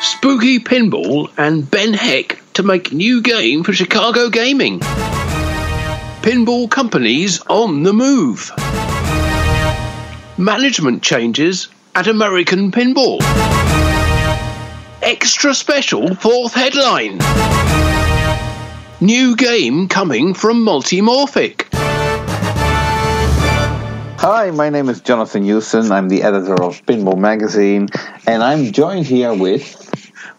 Spooky Pinball and Ben Heck to make new game for Chicago gaming. Pinball companies on the move. Management changes at American Pinball. Extra special fourth headline. New game coming from Multimorphic. Hi, my name is Jonathan Houston. I'm the editor of Pinball Magazine, and I'm joined here with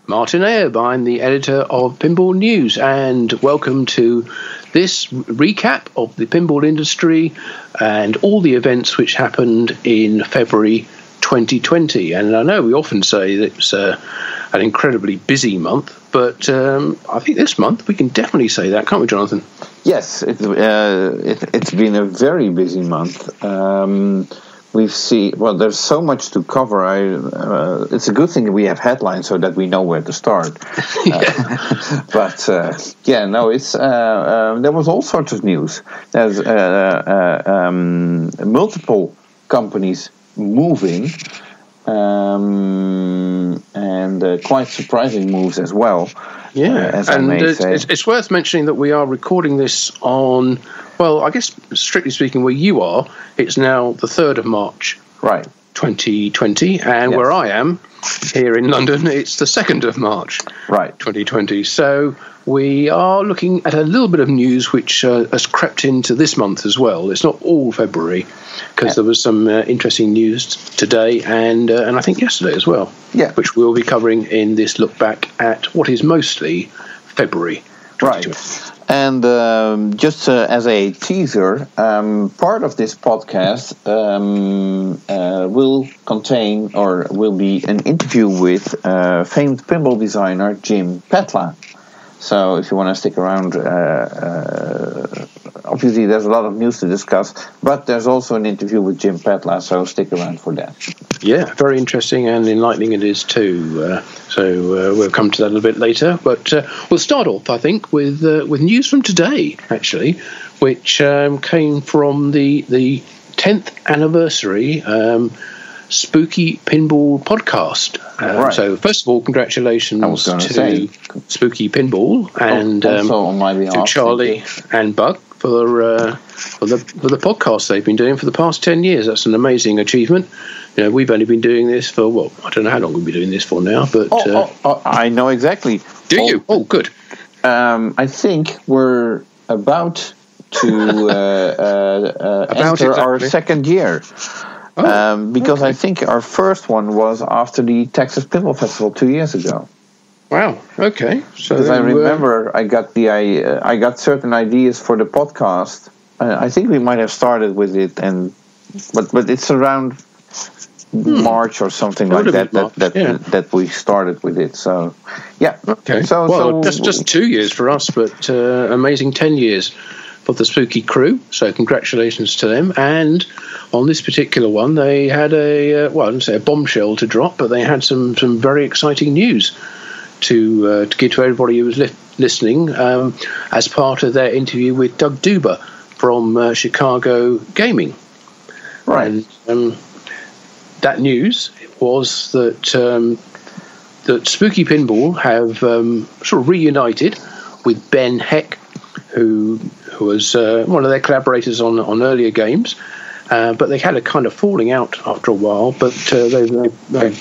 Martin Aeb. I'm the editor of Pinball News, and welcome to this recap of the pinball industry and all the events which happened in February 2020. And I know we often say that it's an incredibly busy month, but I think this month we can definitely say that, can't we, Jonathan? Yes, it's been a very busy month. There's so much to cover. It's a good thing that we have headlines so that we know where to start. There was all sorts of news. There's multiple companies moving, and quite surprising moves as well. It's worth mentioning that we are recording this on, well, I guess strictly speaking, where you are, it's now the 3rd of March, right, 2020, and where I am, here in London, it's the 2nd of March, right, 2020. So we are looking at a little bit of news which has crept into this month as well. It's not all February, because there was some interesting news today and I think yesterday as well, which we'll be covering in this look back at what is mostly February 2020. Right. And just as a teaser, part of this podcast will contain or will be an interview with famed pinball designer Jim Patla. So if you want to stick around, obviously there's a lot of news to discuss, but there's also an interview with Jim Patla, so stick around for that. Yeah, very interesting and enlightening it is too. So we'll come to that a little bit later. But we'll start off, I think, with news from today, actually, which came from the 10th anniversary Spooky Pinball podcast. So first of all, congratulations to Spooky Pinball and to Charlie and Bug for the podcast they've been doing for the past 10 years. That's an amazing achievement. You know, we've only been doing this for, well, I don't know how long we've been doing this for now, but I know exactly. Do you? Oh, good. I think we're about to enter our second year. Because I think our first one was after the Texas Pinball Festival 2 years ago. Wow. Okay. So because I remember I got certain ideas for the podcast. I think we might have started with it, but it's around March or something like that we started with it. So yeah. Okay. So just 2 years for us, but amazing 10 years for the Spooky crew, so congratulations to them. And on this particular one, they had I wouldn't say a bombshell to drop, but they had some very exciting news to give to everybody who was listening as part of their interview with Doug Duber from Chicago Gaming. Right. And that news was that Spooky Pinball have sort of reunited with Ben Heck, who was one of their collaborators on earlier games, but they had a kind of falling out after a while, but they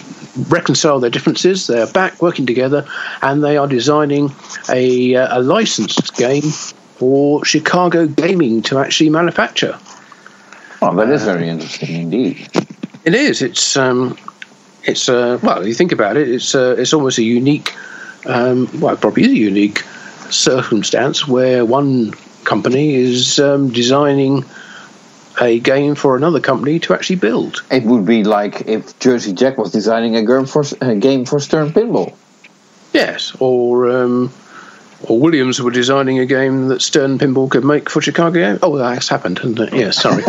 reconciled their differences. They're back working together, and they are designing a licensed game for Chicago Gaming to actually manufacture. Well, that is very interesting indeed. It is. It's well, you think about it, it's almost a unique, it probably is a unique circumstance where one company is designing a game for another company to actually build. It would be like if Jersey Jack was designing a game for Stern Pinball. Yes, or Williams were designing a game that Stern Pinball could make for Chicago. Oh, that's happened, hasn't it? Yeah, sorry.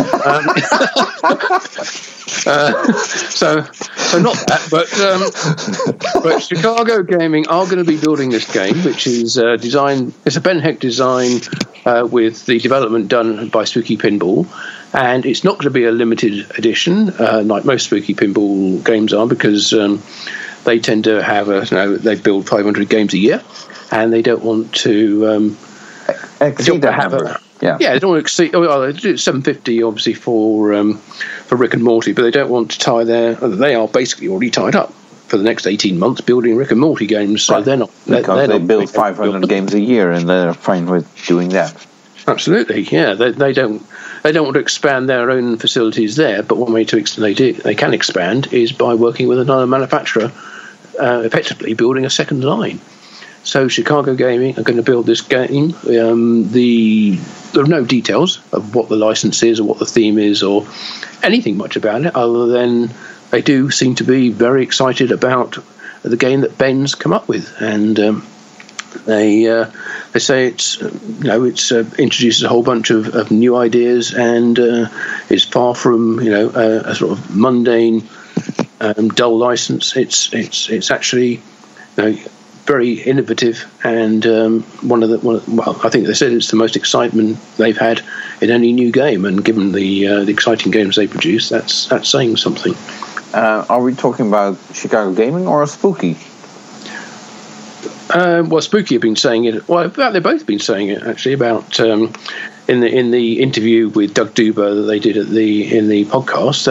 So not that, but Chicago Gaming are going to be building this game, which is designed. It's a Ben Heck design with the development done by Spooky Pinball, and it's not going to be a limited edition like most Spooky Pinball games are, because they tend to have they build 500 games a year, and they don't want to exceed that number. They don't want to exceed. They do 750 obviously for Rick and Morty, but they don't want to tie they are basically already tied up for the next 18 months building Rick and Morty games, so they're not because they build 500 games a year, and they're fine with doing that. Absolutely, yeah. They don't want to expand their own facilities there, but one way they can expand is by working with another manufacturer, effectively building a second line. So Chicago Gaming are going to build this game. There are no details of what the license is or what the theme is or anything much about it, other than they do seem to be very excited about the game that Ben's come up with, and they say it's introduces a whole bunch of new ideas and is far from a sort of mundane, dull license. It's actually very innovative, and I think they said it's the most excitement they've had in any new game. And given the exciting games they produce, that's saying something. Are we talking about Chicago Gaming or Spooky? Spooky have been saying it. Well, they've both been saying it actually. About in the interview with Doug Duber that they did in the podcast,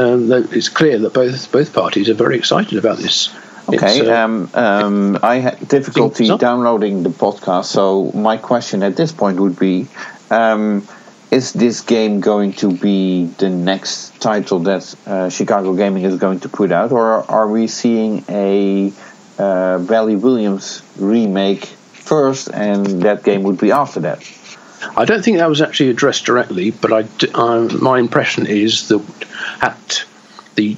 it's clear that both parties are very excited about this. Okay, I had difficulty downloading the podcast, so my question at this point would be, is this game going to be the next title that Chicago Gaming is going to put out, or are we seeing a Valley Williams remake first, and that game would be after that? I don't think that was actually addressed directly, but my impression is that at the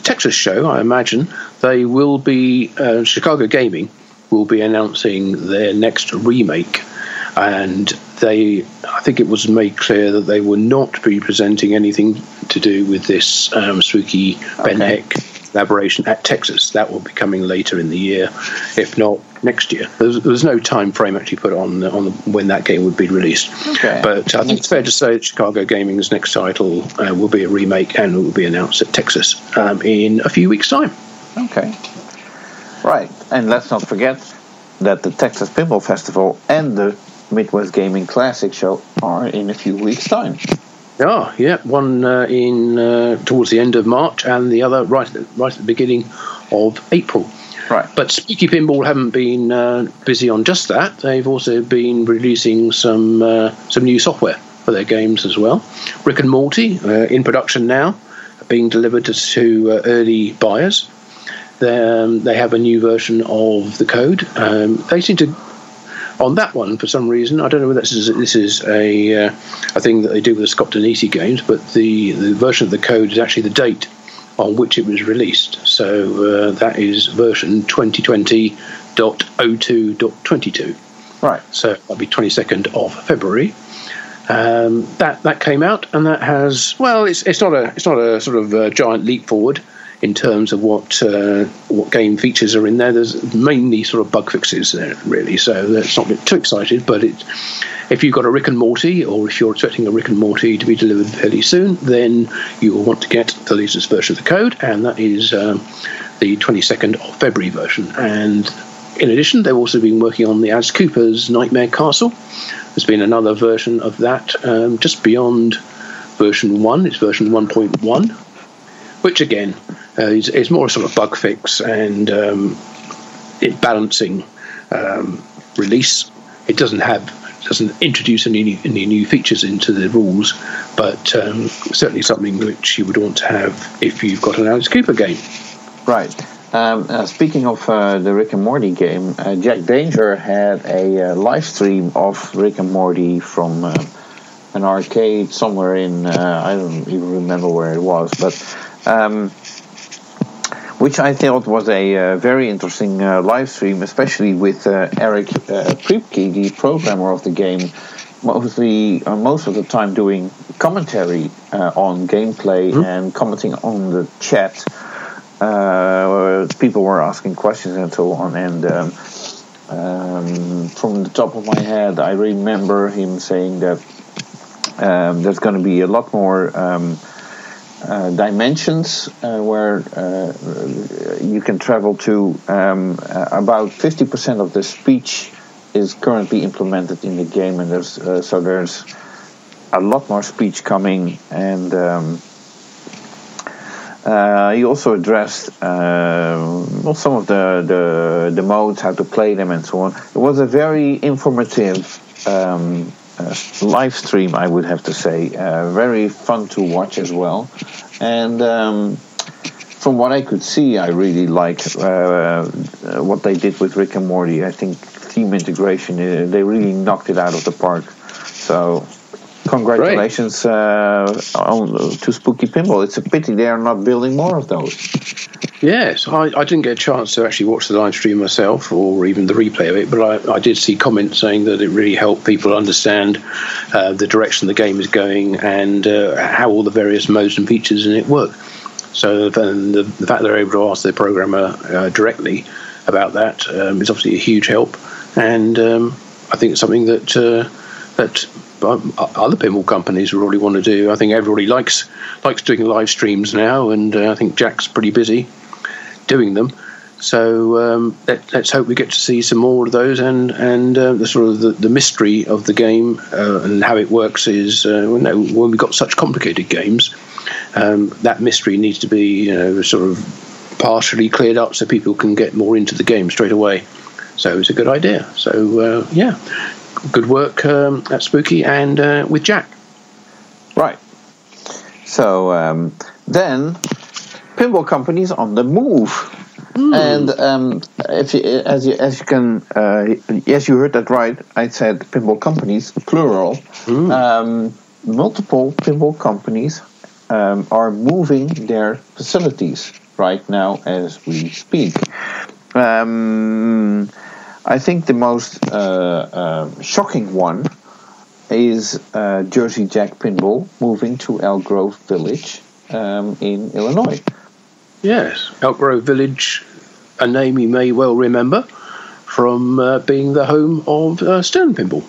Texas show, I imagine they will be Chicago Gaming will be announcing their next remake, and I think it was made clear that they will not be presenting anything to do with this Spooky Ben Heck collaboration at Texas. That will be coming later in the year, if not next year. There's no time frame actually put on when that game would be released. Okay. But I think it's fair to say that Chicago Gaming's next title will be a remake, and it will be announced at Texas in a few weeks' time. Okay. Right. And let's not forget that the Texas Pinball Festival and the Midwest Gaming Classic Show are in a few weeks' time. Yeah. One towards the end of March, and the other right at the beginning of April. Right. But Spooky Pinball haven't been busy on just that. They've also been releasing some new software for their games as well. Rick and Morty in production now, being delivered to early buyers. They have a new version of the code. They seem to, on that one for some reason, I don't know whether this is a thing that they do with the Scott Danesi games, but the version of the code is actually the date on which it was released. So that is version 2020.02.22. Right. So that'll be 22nd of February. That came out, and that has it's not a sort of giant leap forward in terms of what game features are in there. There's mainly sort of bug fixes there, really. So that's not too excited. But if you've got a Rick and Morty, or if you're expecting a Rick and Morty to be delivered fairly soon, then you will want to get the latest version of the code, and that is the 22nd of February version. And in addition, they've also been working on the Az Cooper's Nightmare Castle. There's been another version of that just beyond version 1. It's version 1.1, which again is more a sort of bug fix and balancing release. It doesn't introduce any new features into the rules, but certainly something which you would want to have if you've got an Alice Cooper game. Right. Speaking of the Rick and Morty game, Jack Danger had a live stream of Rick and Morty from an arcade somewhere in, I don't even remember where it was, but which I thought was a very interesting live stream, especially with Eric Pripke, the programmer of the game, most of the time doing commentary on gameplay and commenting on the chat. People were asking questions and so on, and from the top of my head, I remember him saying that there's going to be a lot more dimensions where you can travel to. About 50% of the speech is currently implemented in the game, and there's a lot more speech coming. And he also addressed some of the modes, how to play them, and so on. It was a very informative live stream, I would have to say. Very fun to watch as well. And from what I could see, I really liked what they did with Rick and Morty. I think theme integration, they really knocked it out of the park. So congratulations to Spooky Pinball. It's a pity they are not building more of those. Yes, I didn't get a chance to actually watch the live stream myself or even the replay of it, but I did see comments saying that it really helped people understand the direction the game is going and how all the various modes and features in it work. So the fact they're able to ask their programmer directly about that is obviously a huge help, and I think it's something that other pinball companies really want to do. I think everybody likes doing live streams now, and I think Jack's pretty busy doing them. So let's hope we get to see some more of those, and the sort of the mystery of the game and how it works is when we've got such complicated games, that mystery needs to be sort of partially cleared up so people can get more into the game straight away. So it's a good idea. So good work at Spooky and with Jack. Right. So then, pinball companies on the move. And as you heard that right, I said pinball companies, plural. Multiple pinball companies are moving their facilities right now as we speak. I think the most shocking one is Jersey Jack Pinball moving to Elk Grove Village in Illinois. Yes, Elk Grove Village, a name you may well remember from being the home of Stern Pinball.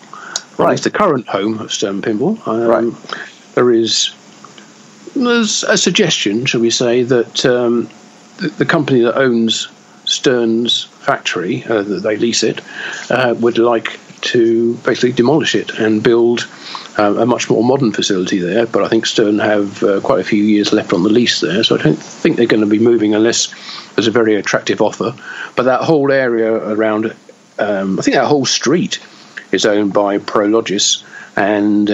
Right. It's the current home of Stern Pinball. Right. There's a suggestion, shall we say, that the company that owns Stern's factory, that they lease it, would like to basically demolish it and build a much more modern facility there. But I think Stern have quite a few years left on the lease there, so I don't think they're going to be moving unless there's a very attractive offer. But that whole area around, I think that whole street is owned by Prologis, and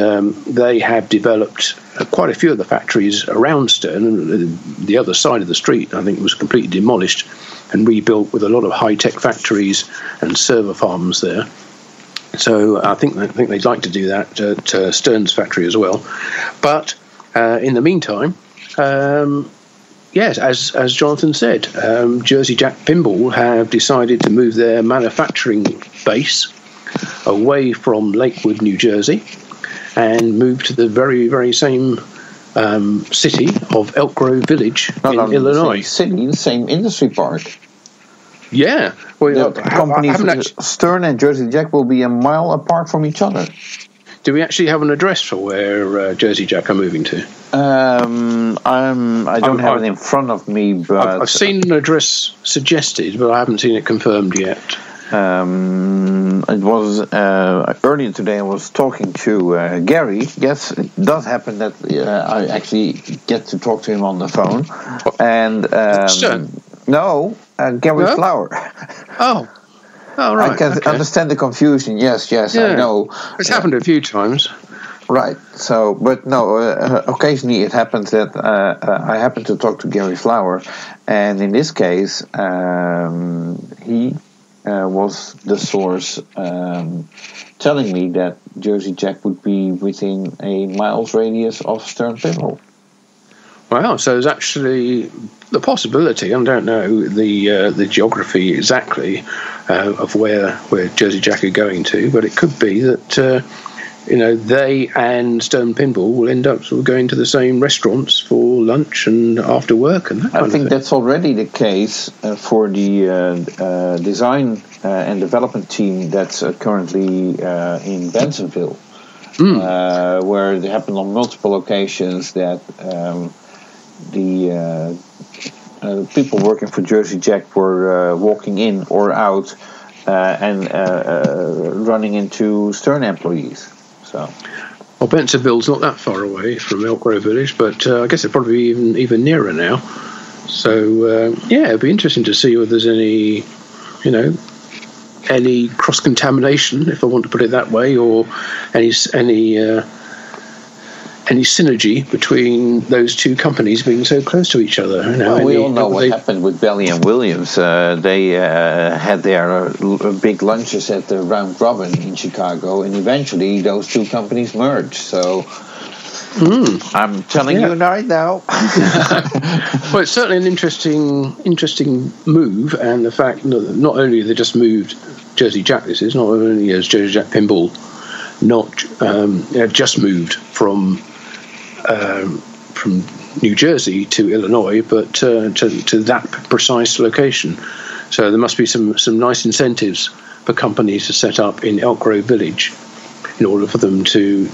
they have developed quite a few of the factories around Stern. And the other side of the street, I think, was completely demolished and rebuilt with a lot of high-tech factories and server farms there. So I think they'd like to do that at Stern's factory as well. But in the meantime, yes, as Jonathan said, Jersey Jack Pinball have decided to move their manufacturing base away from Lakewood, New Jersey, and move to the very, very same city of Elk Grove Village in Illinois. The same industry park. Yeah. Well, the companies Stern and Jersey Jack will be a mile apart from each other. Do we actually have an address for where Jersey Jack are moving to? I don't have it in front of me, but I've seen an address suggested, but I haven't seen it confirmed yet. It was earlier today. I was talking to Gary. Yes, it does happen that I actually get to talk to him on the phone. And no, Gary Flower. Oh, right. I can understand the confusion. Yes, yeah. I know. It's happened a few times. Right. So, but no. Occasionally, it happens that I happen to talk to Gary Flower, and in this case, he was the source telling me that Jersey Jack would be within a mile's radius of Stern Pinball. Wow, so there's actually the possibility, I don't know the geography exactly of where Jersey Jack are going to, but it could be that they and Stern Pinball will end up sort of going to the same restaurants for lunch and after work and that kind of thing. I think that's already the case for the design and development team that's currently in Bensonville, where it happened on multiple occasions that people working for Jersey Jack were walking in or out and running into Stern employees. So. Well, Bensonville's not that far away from Elk Grove Village, but I guess it's probably even nearer now. So it'd be interesting to see whether there's any cross-contamination, if I want to put it that way, or any synergy between those two companies being so close to each other. We all know what happened with Belly and Williams. They had their big lunches at the Round Robin in Chicago, and eventually those two companies merged. So I'm telling you right now. Well, it's certainly an interesting move, and the fact that not only have they just moved Jersey Jack, not only has Jersey Jack Pinball just moved from New Jersey to Illinois, but to that precise location. So there must be some nice incentives for companies to set up in Elk Grove Village in order for them to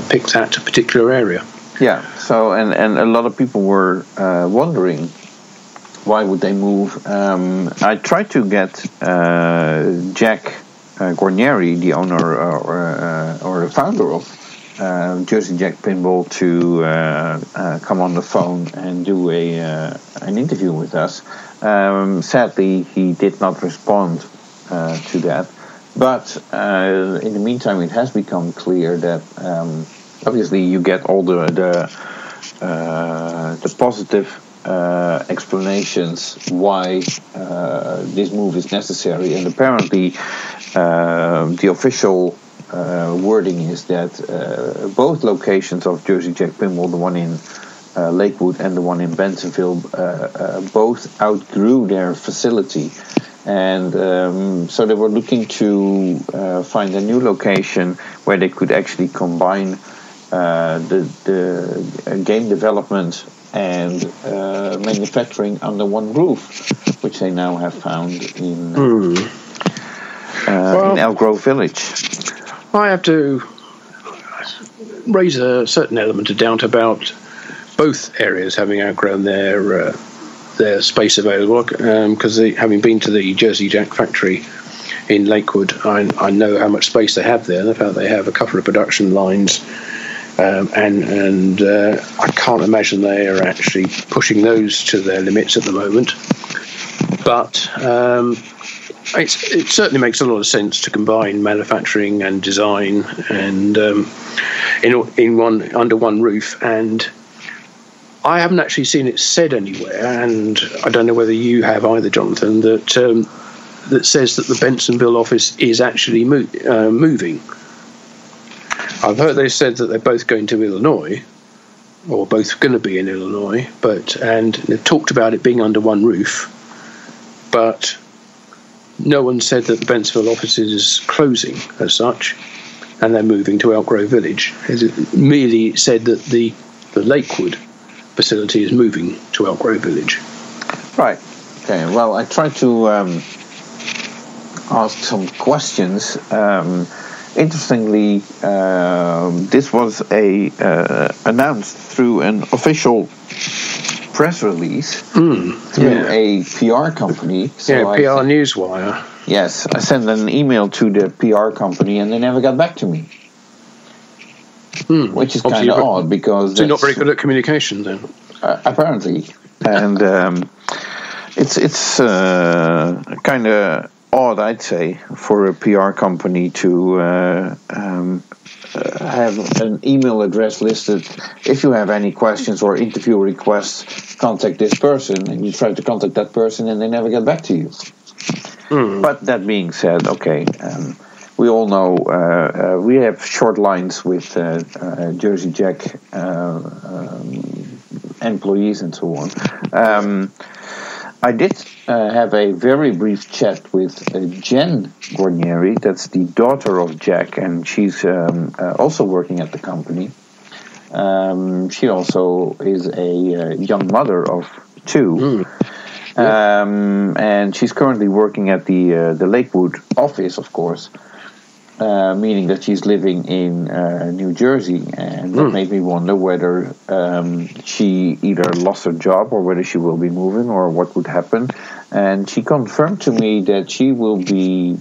pick that particular area. Yeah. So and a lot of people were wondering why would they move. I tried to get Jack Guarnieri, the owner or the founder of Jersey Jack Pinball, to come on the phone and do an interview with us. Sadly, he did not respond to that. But in the meantime, it has become clear that obviously you get all the positive explanations why this move is necessary, and apparently the official wording is that both locations of Jersey Jack Pinball, the one in Lakewood and the one in Bensonville, both outgrew their facility, and so they were looking to find a new location where they could actually combine the game development and manufacturing under one roof, which they now have found in Elk Grove Village. I have to raise a certain element of doubt about both areas having outgrown their space available, because having been to the Jersey Jack factory in Lakewood, I know how much space they have there. The fact they have a couple of production lines, and I can't imagine they are actually pushing those to their limits at the moment. But it certainly makes a lot of sense to combine manufacturing and design and under one roof. And I haven't actually seen it said anywhere, and I don't know whether you have either, Jonathan, that says that the Bensonville office is actually moving. I've heard they said that they're both going to Illinois, or both going to be in Illinois, and they've talked about it being under one roof, but no one said that the Bensonville office is closing as such, and they're moving to Elk Grove Village. It merely said that the Lakewood facility is moving to Elk Grove Village. Right. Okay. Well, I tried to ask some questions. Interestingly, this was announced through an official press release through a PR company. So PR Newswire. Yes, I sent an email to the PR company and they never got back to me. Which is kind of odd, because they're not very good at communication then. Apparently, and it's kind of odd, I'd say, for a PR company to have an email address listed. If you have any questions or interview requests, contact this person, and you try to contact that person and they never get back to you. But that being said, okay, we all know we have short lines with Jersey Jack employees and so on. I did have a very brief chat with Jen Guarnieri. That's the daughter of Jack, and she's also working at the company. She also is a young mother of two. And she's currently working at the Lakewood office, of course. meaning that she's living in New Jersey, and that made me wonder whether she either lost her job or whether she will be moving or what would happen. And she confirmed to me that she will be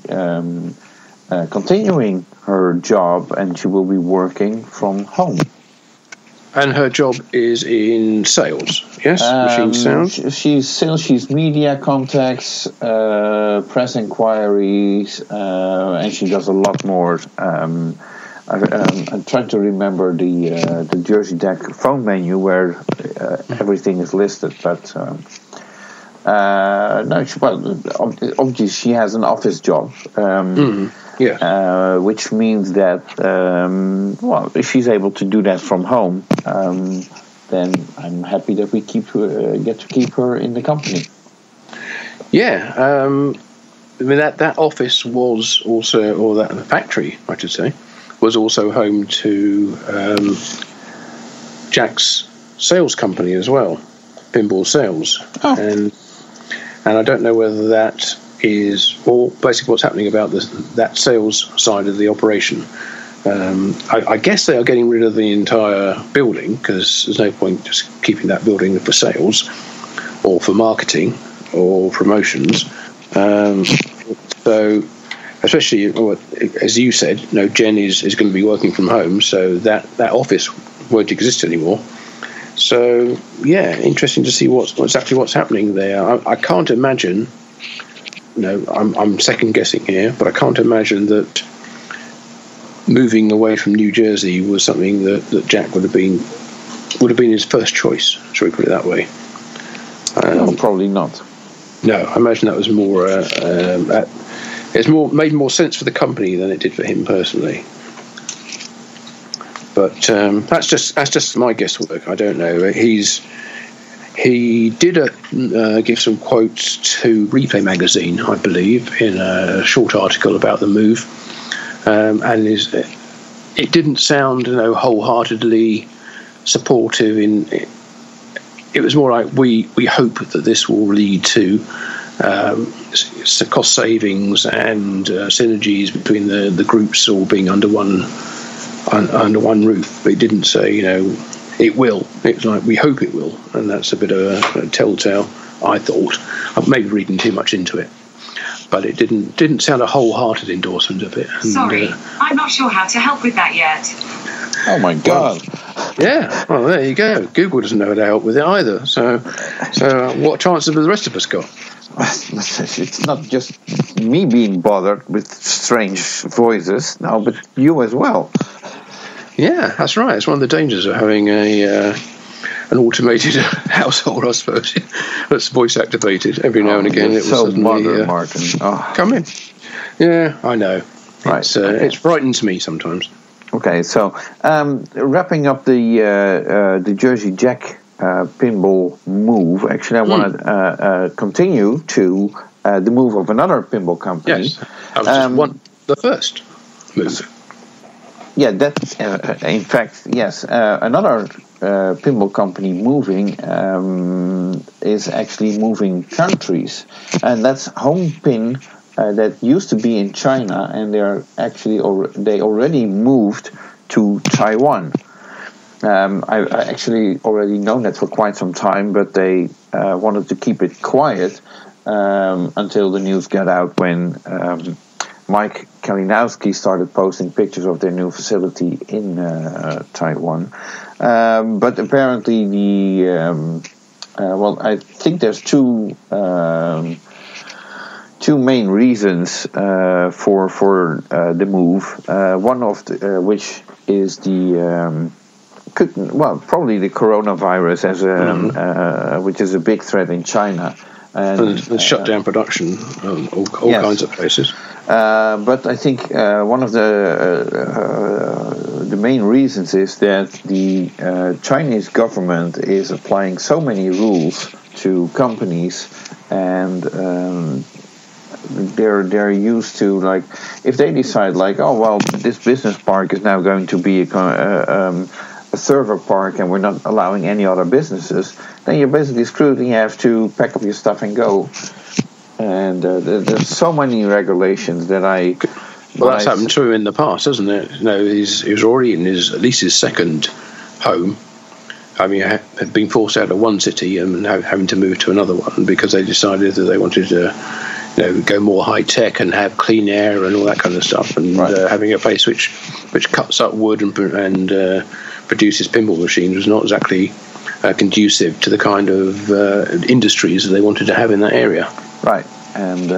continuing her job and she will be working from home. And her job is in sales, yes? Machine sound? She's sales, she's media contacts, press inquiries, and she does a lot more. I'm trying to remember the Jersey Deck phone menu where everything is listed, but no, obviously she has an office job. Which means that, if she's able to do that from home, then I'm happy that we get to keep her in the company. Yeah, I mean that office was also, or that factory, I should say, was also home to Jack's sales company as well, Pinball Sales, and I don't know whether that is basically what's happening about that sales side of the operation. I guess they are getting rid of the entire building because there's no point just keeping that building for sales or for marketing or promotions. So, especially as you said, Jen is going to be working from home, so that office won't exist anymore. So, yeah, interesting to see what's happening there. I can't imagine. I'm second guessing here, but I can't imagine that moving away from New Jersey was something that Jack would have been his first choice. Shall we put it that way? No, probably not. No, I imagine that was more. It's made more sense for the company than it did for him personally. But that's just my guesswork. I don't know. He did give some quotes to Replay magazine, I believe, in a short article about the move, and it didn't sound, wholeheartedly supportive. It was more like we hope that this will lead to cost savings and synergies between the groups all being under one roof. But it didn't say, it will. It's like we hope it will, and that's a bit of a telltale. I thought I may be reading too much into it, but it didn't sound a wholehearted endorsement of it. And, sorry, I'm not sure how to help with that yet. Oh my God! Yeah, well there you go. Google doesn't know how to help with it either. So what chances have the rest of us got? It's not just me being bothered with strange voices now, but you as well. Yeah, that's right. It's one of the dangers of having an automated household, I suppose, that's voice activated. Every now and again, it will suddenly modern, Martin. Come in. Yeah, I know. Right. It frightens me sometimes. Okay, so wrapping up the Jersey Jack pinball move. Actually, I want to continue to the move of another pinball company. Yes, that was the first move. Yeah, that in fact, yes. Another pinball company moving is actually moving countries, and that's Home Pin that used to be in China, and they already moved to Taiwan. I actually already known that for quite some time, but they wanted to keep it quiet until the news got out when Mike Kalinowski started posting pictures of their new facility in Taiwan. But apparently I think there's two main reasons for the move. One of which is probably the coronavirus which is a big threat in China. And shut down production all kinds of places. But I think one of the main reasons is that the Chinese government is applying so many rules to companies, and they're used to, like, if they decide, like, this business park is now going to be a server park and we're not allowing any other businesses, then you're basically screwed and you have to pack up your stuff and go. And there's so many regulations that I Well, that's happened to him in the past, hasn't it? He was already in at least his second home. I mean, had been forced out of one city and having to move to another one because they decided that they wanted to, go more high tech and have clean air and all that kind of stuff. And having a place which cuts up wood and produces pinball machines was not exactly conducive to the kind of industries that they wanted to have in that area. Right, and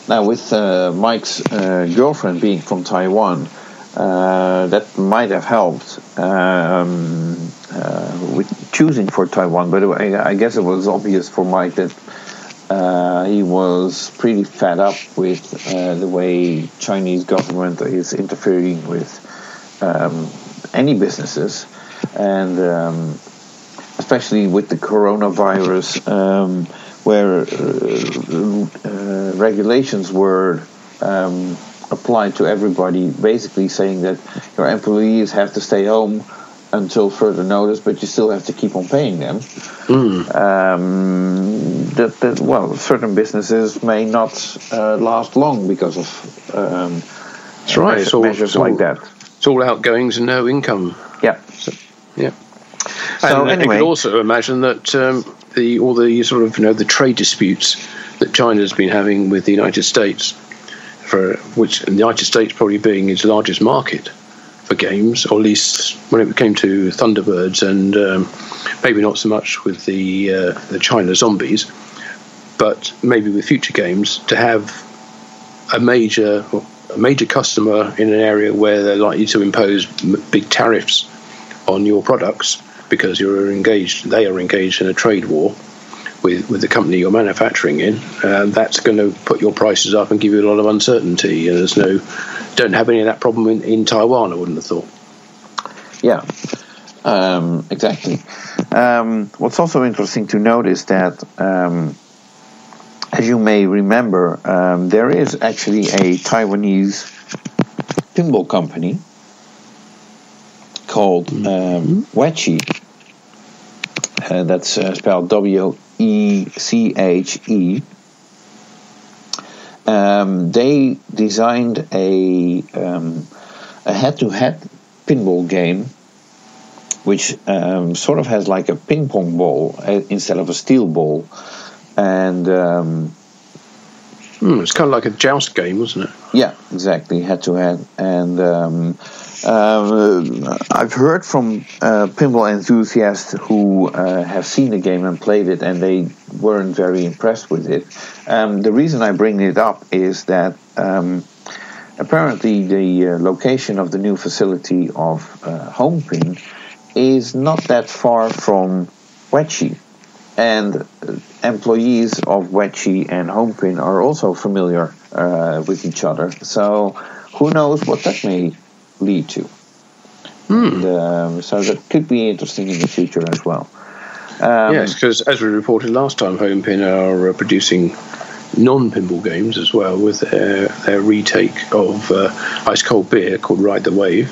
now with Mike's girlfriend being from Taiwan, that might have helped with choosing for Taiwan. But I guess it was obvious for Mike that he was pretty fed up with the way Chinese government is interfering with any businesses, and especially with the coronavirus, where regulations were applied to everybody, basically saying that your employees have to stay home until further notice, but you still have to keep on paying them. Certain businesses may not last long because of that's right. measures like that. It's all outgoings and no income. Yeah. Yeah. So and anyway, you could also imagine that all the sort of the trade disputes that China's been having with the United States, for which the United States probably being its largest market for games, or at least when it came to Thunderbirds, and maybe not so much with the China Zombies, but maybe with future games, to have a major customer in an area where they're likely to impose big tariffs on your products because they are engaged in a trade war with the company you're manufacturing in. That's going to put your prices up and give you a lot of uncertainty. And don't have any of that problem in Taiwan, I wouldn't have thought. Yeah, exactly. What's also interesting to note is that, as you may remember, there is actually a Taiwanese pinball company called Weche. That's spelled WECHE. They designed a head-to-head pinball game, which sort of has like a ping pong ball instead of a steel ball, and it's kind of like a joust game, wasn't it? Yeah, exactly, head-to-head, and. I've heard from pinball enthusiasts who have seen the game and played it, and they weren't very impressed with it. The reason I bring it up is that apparently the location of the new facility of Homepin is not that far from Weche, and employees of Weche and Homepin are also familiar with each other. So who knows what that may lead to. And, so that could be interesting in the future as well. Yes, because as we reported last time, Homepin are producing non-pinball games as well with their retake of Ice Cold Beer called Ride the Wave.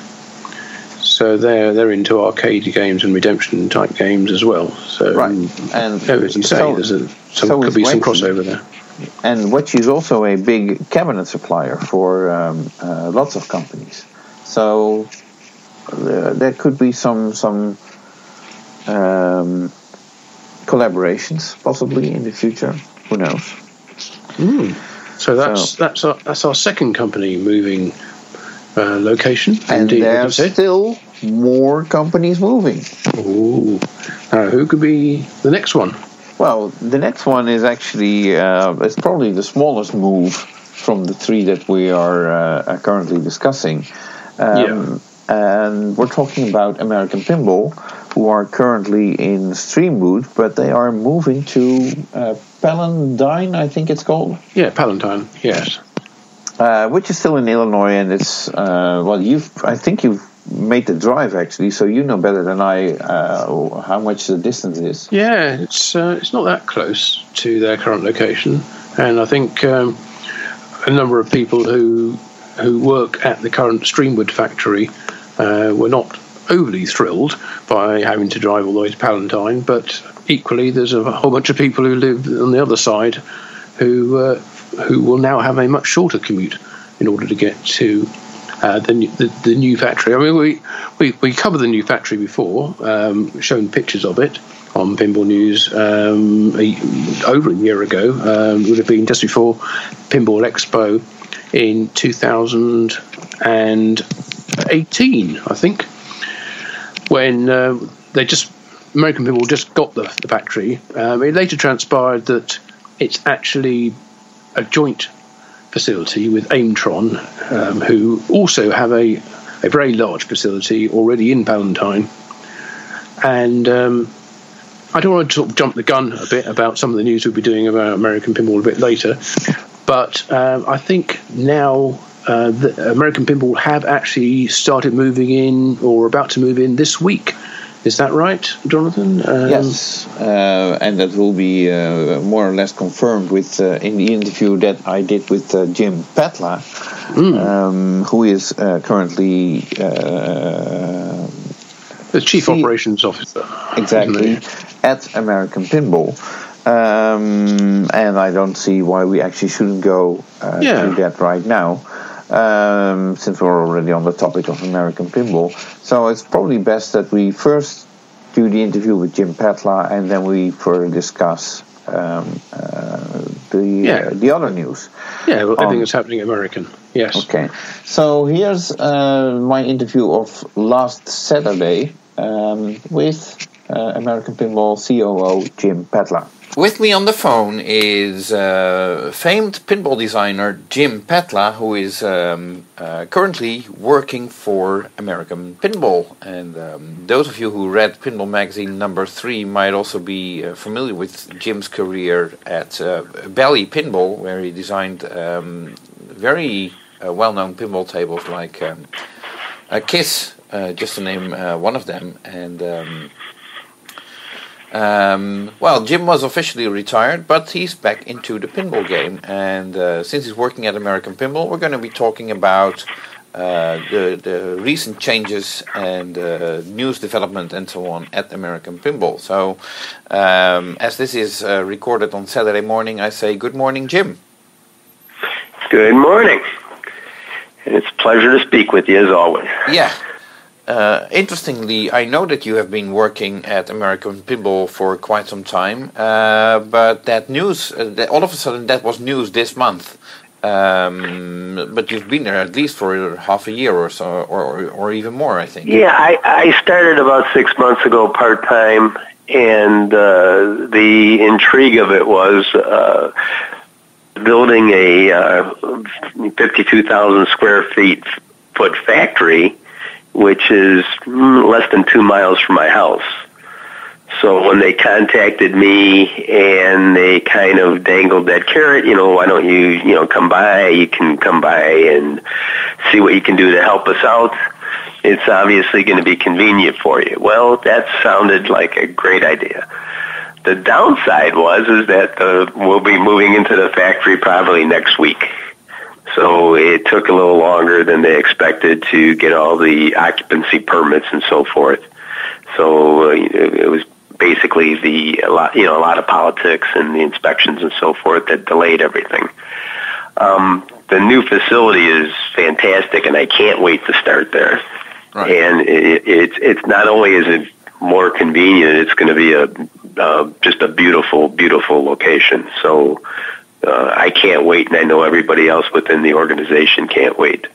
So they're into arcade games and redemption type games as well. So right, and as you say, could be some crossover there. And Weche is also a big cabinet supplier for lots of companies. So there could be some collaborations possibly in the future. Who knows? So that's our second company moving location. And there's still more companies moving. Ooh. Now, who could be the next one? Well, the next one is actually it's probably the smallest move from the three that we are currently discussing. And we're talking about American Pinball, who are currently in Streamwood, but they are moving to Palatine, I think it's called. Yeah, Palatine, yes. Which is still in Illinois, and it's I think you've made the drive actually, so you know better than I how much the distance is. Yeah, it's not that close to their current location, and I think a number of people who work at the current Streamwood factory were not overly thrilled by having to drive all the way to Palatine, but equally there's a whole bunch of people who live on the other side who will now have a much shorter commute in order to get to the new factory. I mean, we covered the new factory before, shown pictures of it on Pinball News over a year ago. It would have been just before Pinball Expo in 2018, I think, when American Pinball just got the factory. It later transpired that it's actually a joint facility with Aimtron, who also have a very large facility already in Palantine. And I don't want to sort of jump the gun a bit about some of the news we'll be doing about American Pinball a bit later, but I think now the American Pinball have actually started moving in, or about to move in this week. Is that right, Jonathan? Yes, and that will be more or less confirmed with in the interview that I did with Jim Patla, who is currently the Chief Operations Officer. Exactly, at American Pinball. And I don't see why we actually shouldn't go to that right now. Since we're already on the topic of American Pinball. So it's probably best that we first do the interview with Jim Patla and then we further discuss the other news. Yeah, well, everything that's happening at American. Yes. Okay. So here's my interview of last Saturday with American Pinball COO Jim Patla. With me on the phone is famed pinball designer Jim Patla, who is currently working for American Pinball. And those of you who read Pinball Magazine number 3 might also be familiar with Jim's career at Bally Pinball, where he designed very well-known pinball tables like Kiss, just to name one of them. And Jim was officially retired, but he's back into the pinball game, and since he's working at American Pinball, we're going to be talking about the recent changes and news development and so on at American Pinball. So, as this is recorded on Saturday morning, I say good morning, Jim. Good morning. It's a pleasure to speak with you, as always. Yeah. Interestingly, I know that you have been working at American Pinball for quite some time, but that news, all of a sudden that was news this month. But you've been there at least for half a year or so, or even more, I think. Yeah, I started about 6 months ago part-time, and the intrigue of it was building a 52,000 square foot factory, which is less than 2 miles from my house. So when they contacted me and they kind of dangled that carrot, why don't you, come by? You can come by and see what you can do to help us out. It's obviously going to be convenient for you. Well, that sounded like a great idea. The downside is that we'll be moving into the factory probably next week. So it took a little longer than they expected to get all the occupancy permits and so forth. So it was basically a lot of politics and the inspections and so forth that delayed everything. The new facility is fantastic, and I can't wait to start there. Right. And it's not only is it more convenient, it's going to be just a beautiful, beautiful location. So. I can't wait, and I know everybody else within the organization can't wait.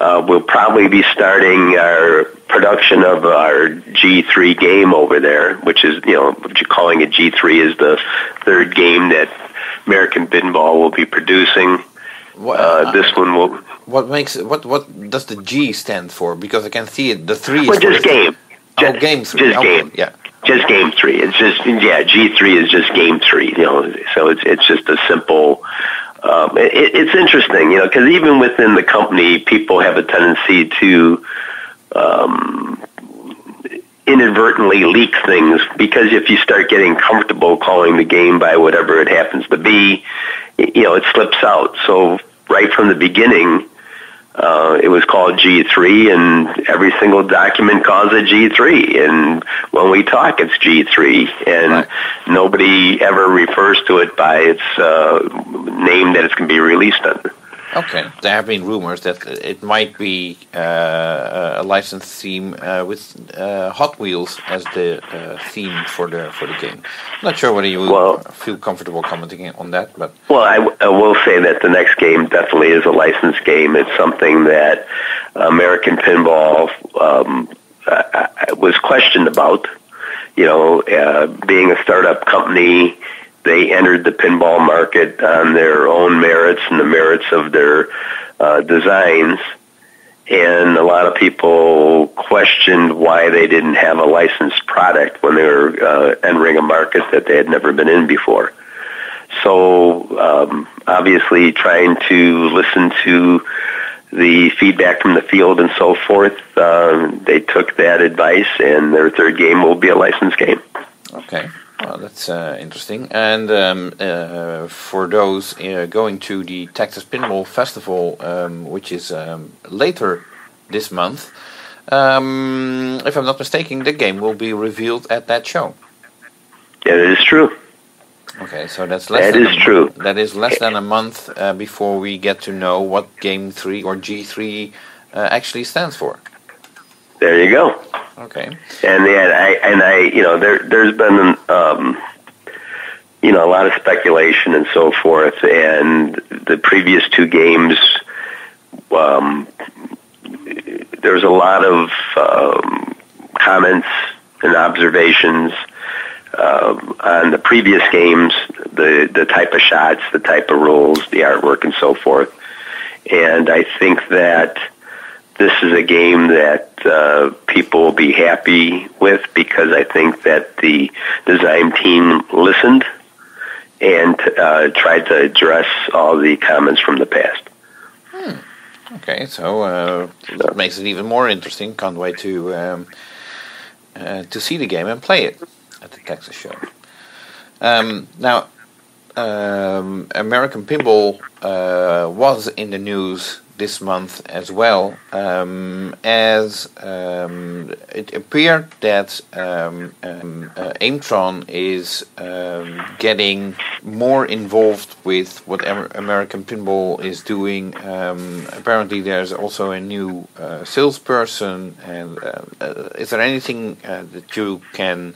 We'll probably be starting our production of our G3 game over there, which is, what you're calling a G3 is the third game that American Pinball will be producing. This one will. What does the G stand for? Because I can see it. The 3 is. Well, just game. Game 3. Just game. Yeah. Just game 3. It's just G3 is just game 3. So it's just a simple. It's interesting, because even within the company, people have a tendency to inadvertently leak things, because if you start getting comfortable calling the game by whatever it happens to be, it slips out. So right from the beginning. It was called G3, and every single document calls it G3. And when we talk, it's G3, and right. Nobody ever refers to it by its name that it's going to be released under. Okay, there have been rumors that it might be a licensed theme with Hot Wheels as the theme for the game. I'm not sure whether you feel comfortable commenting on that, but I will say that the next game definitely is a licensed game. It's something that American Pinball was questioned about. Being a startup company, they entered the pinball market on their own merits and the merits of their designs. And a lot of people questioned why they didn't have a licensed product when they were entering a market that they had never been in before. So obviously trying to listen to the feedback from the field and so forth, they took that advice, and their third game will be a licensed game. Okay. Well, that's interesting. And for those going to the Texas Pinball Festival, which is later this month, if I'm not mistaken, the game will be revealed at that show. Yeah, that is true. Okay, so that's true. That is less than a month before we get to know what Game 3 or G3 actually stands for. There you go. Okay. And there's been a lot of speculation and so forth, and the previous two games, there's a lot of comments and observations on the previous games, the type of shots, the type of rules, the artwork, and so forth. And I think that this is a game that people will be happy with, because I think that the design team listened and tried to address all the comments from the past. Okay, so that makes it even more interesting. Can't wait to see the game and play it at the Texas show. Now, American Pinball was in the news this month as well, as it appeared that Aimtron is getting more involved with what American Pinball is doing. Apparently there's also a new salesperson, and is there anything that you can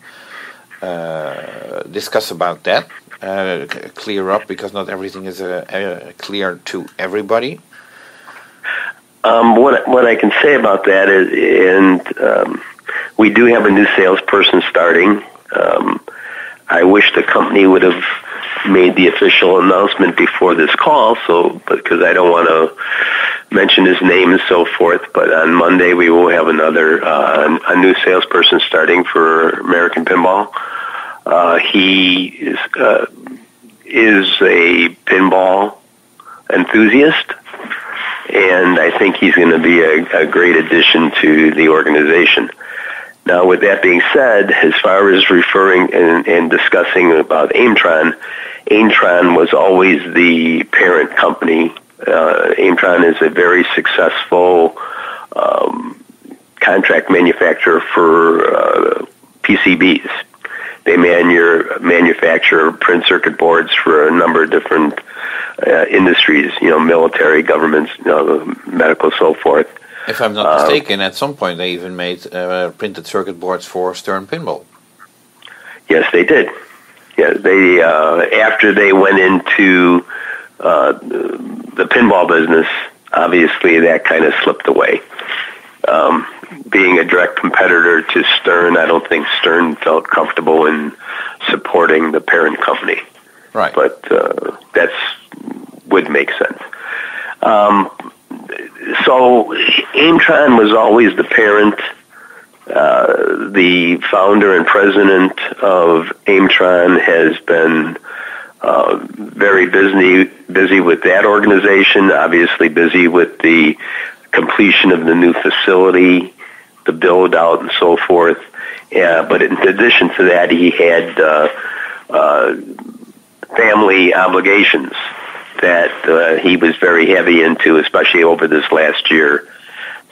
discuss about that? Clear up, because not everything is clear to everybody. What I can say about that is, we do have a new salesperson starting. I wish the company would have made the official announcement before this call, because I don't want to mention his name and so forth. But on Monday we will have a new salesperson starting for American Pinball. He is a pinball enthusiast, and I think he's going to be a great addition to the organization. Now, with that being said, as far as referring and discussing about Aimtron was always the parent company. Aimtron is a very successful contract manufacturer for PCBs. They manufacture print circuit boards for a number of different industries, military, governments, medical, so forth. If I'm not mistaken, at some point they even made printed circuit boards for Stern Pinball. Yes, they did. Yeah, they after they went into the pinball business, obviously that kind of slipped away. Being a direct competitor to Stern, I don't think Stern felt comfortable in supporting the parent company. Right. But that would make sense. So Aimtron was always the parent. The founder and president of Aimtron has been very busy with that organization, obviously busy with the completion of the new facility, the build out and so forth. But in addition to that, he had family obligations that he was very heavy into, especially over this last year.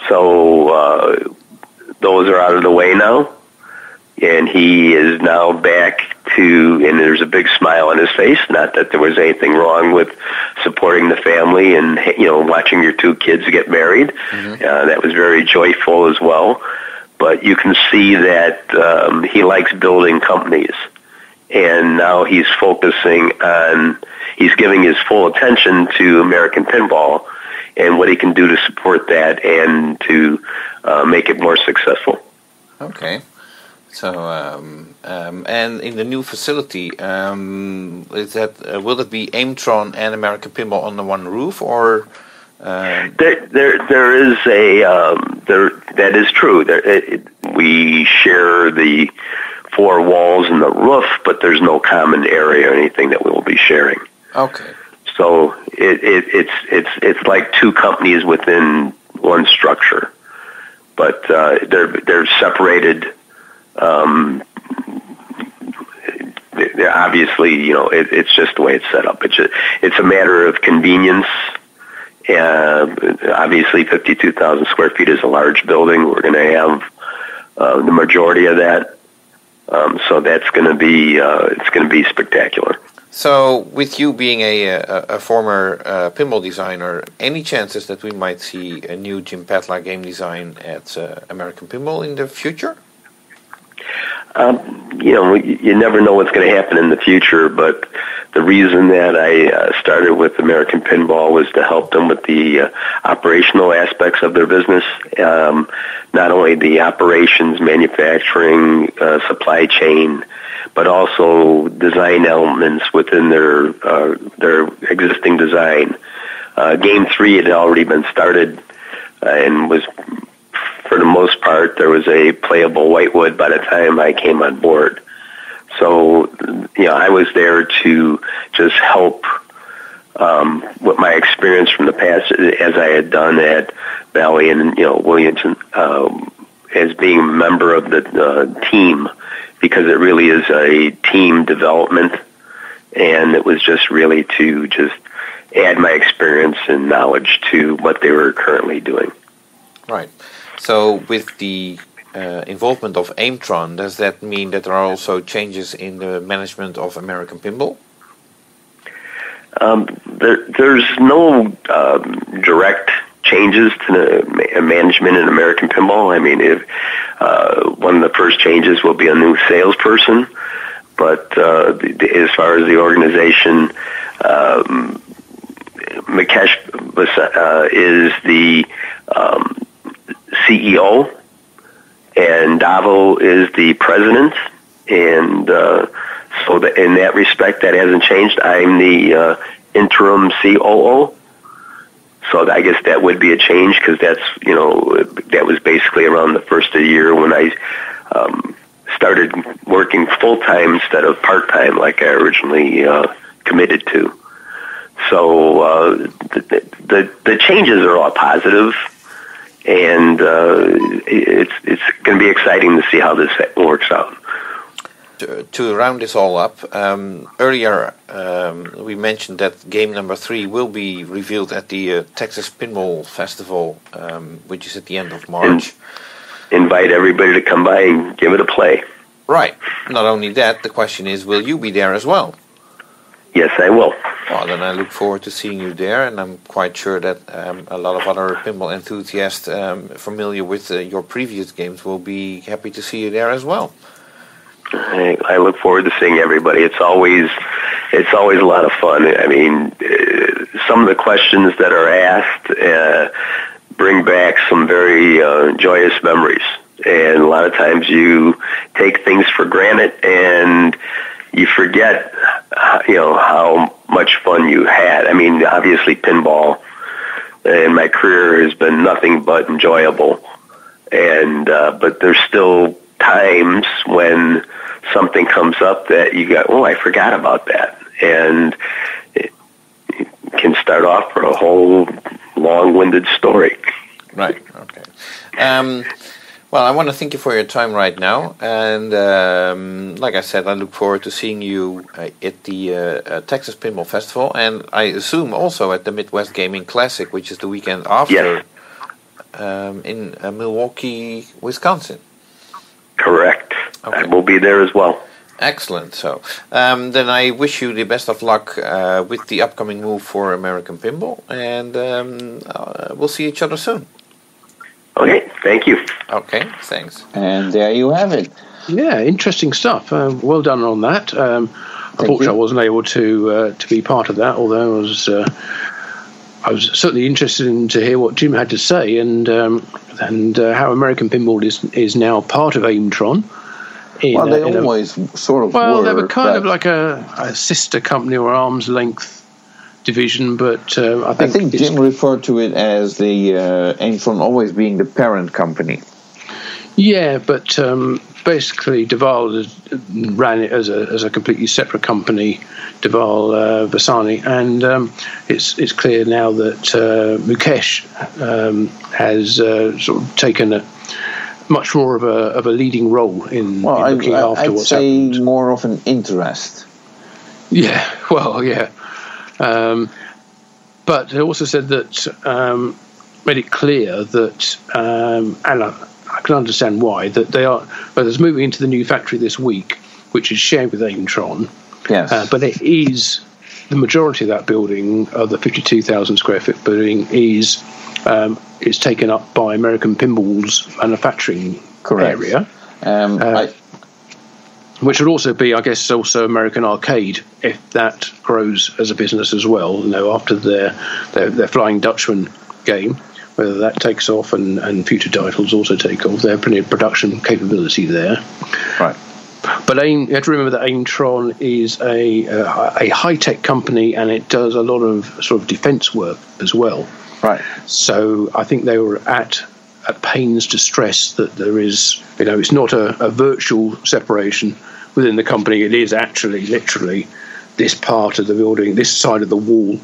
So those are out of the way now, and he is now back and there's a big smile on his face. Not that there was anything wrong with supporting the family and, watching your two kids get married. Mm-hmm. That was very joyful as well. But you can see that he likes building companies. And now he's he's giving his full attention to American Pinball and what he can do to support that and to make it more successful. Okay. So, and in the new facility, will it be Aimtron and American Pinball under one roof, or? There is that is true. We share the four walls and the roof, but there's no common area or anything that we will be sharing. Okay. So it's like two companies within one structure, but they're separated. Obviously, it's just the way it's set up. It's a matter of convenience. Obviously, 52,000 square feet is a large building. We're going to have the majority of that, so that's going to be it's going to be spectacular. So, with you being a former pinball designer, any chances that we might see a new Jim Patla game design at American Pinball in the future? You never know what's going to happen in the future, but the reason that I started with American Pinball was to help them with the operational aspects of their business, not only the operations, manufacturing, supply chain, but also design elements within their existing design. Game 3 had already been started and was, for the most part, there was a playable whitewood by the time I came on board. So, I was there to just help with my experience from the past, as I had done at Valley and Williamson, as being a member of the team, because it really is a team development, and it was just really to just add my experience and knowledge to what they were currently doing. Right. So with the involvement of Aimtron, does that mean that there are also changes in the management of American Pinball? There's no direct changes to the management in American Pinball. I mean, one of the first changes will be a new salesperson, but as far as the organization, Mikesh is the CEO, and Davo is the president, and so that in that respect, that hasn't changed. I'm the interim COO, so I guess that would be a change, because that's that was basically around the first of the year when I started working full time instead of part time like I originally committed to. So the changes are all positive. And it's going to be exciting to see how this works out. To round this all up, earlier we mentioned that game number 3 will be revealed at the Texas Pinball Festival, which is at the end of March. And invite everybody to come by and give it a play. Right. Not only that, the question is, will you be there as well? Yes, I will. Well, then I look forward to seeing you there, and I'm quite sure that a lot of other pinball enthusiasts familiar with your previous games will be happy to see you there as well. I look forward to seeing everybody. It's always a lot of fun. I mean, some of the questions that are asked bring back some very joyous memories, and a lot of times you take things for granted and you forget, how much fun you had. I mean, obviously pinball in my career has been nothing but enjoyable, and but there's still times when something comes up that you go, oh, I forgot about that, and it can start off for a whole long-winded story. Right. Okay. Well, I want to thank you for your time right now, and like I said, I look forward to seeing you at the Texas Pinball Festival, and I assume also at the Midwest Gaming Classic, which is the weekend after, in Milwaukee, Wisconsin. Correct. Okay. I will be there as well. Excellent. So then I wish you the best of luck with the upcoming move for American Pinball, and we'll see each other soon. Okay, thank you. Okay, thanks. And there you have it. Yeah, interesting stuff. Well done on that. Unfortunately, I wasn't able to be part of that, although I was certainly interested to hear what Jim had to say, and how American Pinball is now part of Aimtron. They always sort of well, were. They were kind of like a sister company or arm's length division, but I think Jim referred to it as the Aimtron always being the parent company. Yeah, but basically Deval ran it as a completely separate company, Deval Vasani, and it's clear now that Mukesh has sort of taken a much more of a leading role in looking after what's happened. I'd say more of an interest. Yeah, well, yeah. But they also said that, made it clear that, and I can understand why, that there's moving into the new factory this week, which is shared with Aimtron. Yes. But it is, the majority of that building, of the 52,000 square foot building, is taken up by American Pinball's manufacturing area. Which would also be, I guess, also American Arcade, if that grows as a business as well. You know, after their Flying Dutchman game, whether that takes off and future titles also take off, there's plenty of production capability there. Right. But you have to remember that Aimtron is a high-tech company, and it does a lot of sort of defence work as well. Right. So I think they were at pains to stress that there is, it's not a virtual separation within the company. It is actually literally this part of the building, this side of the wall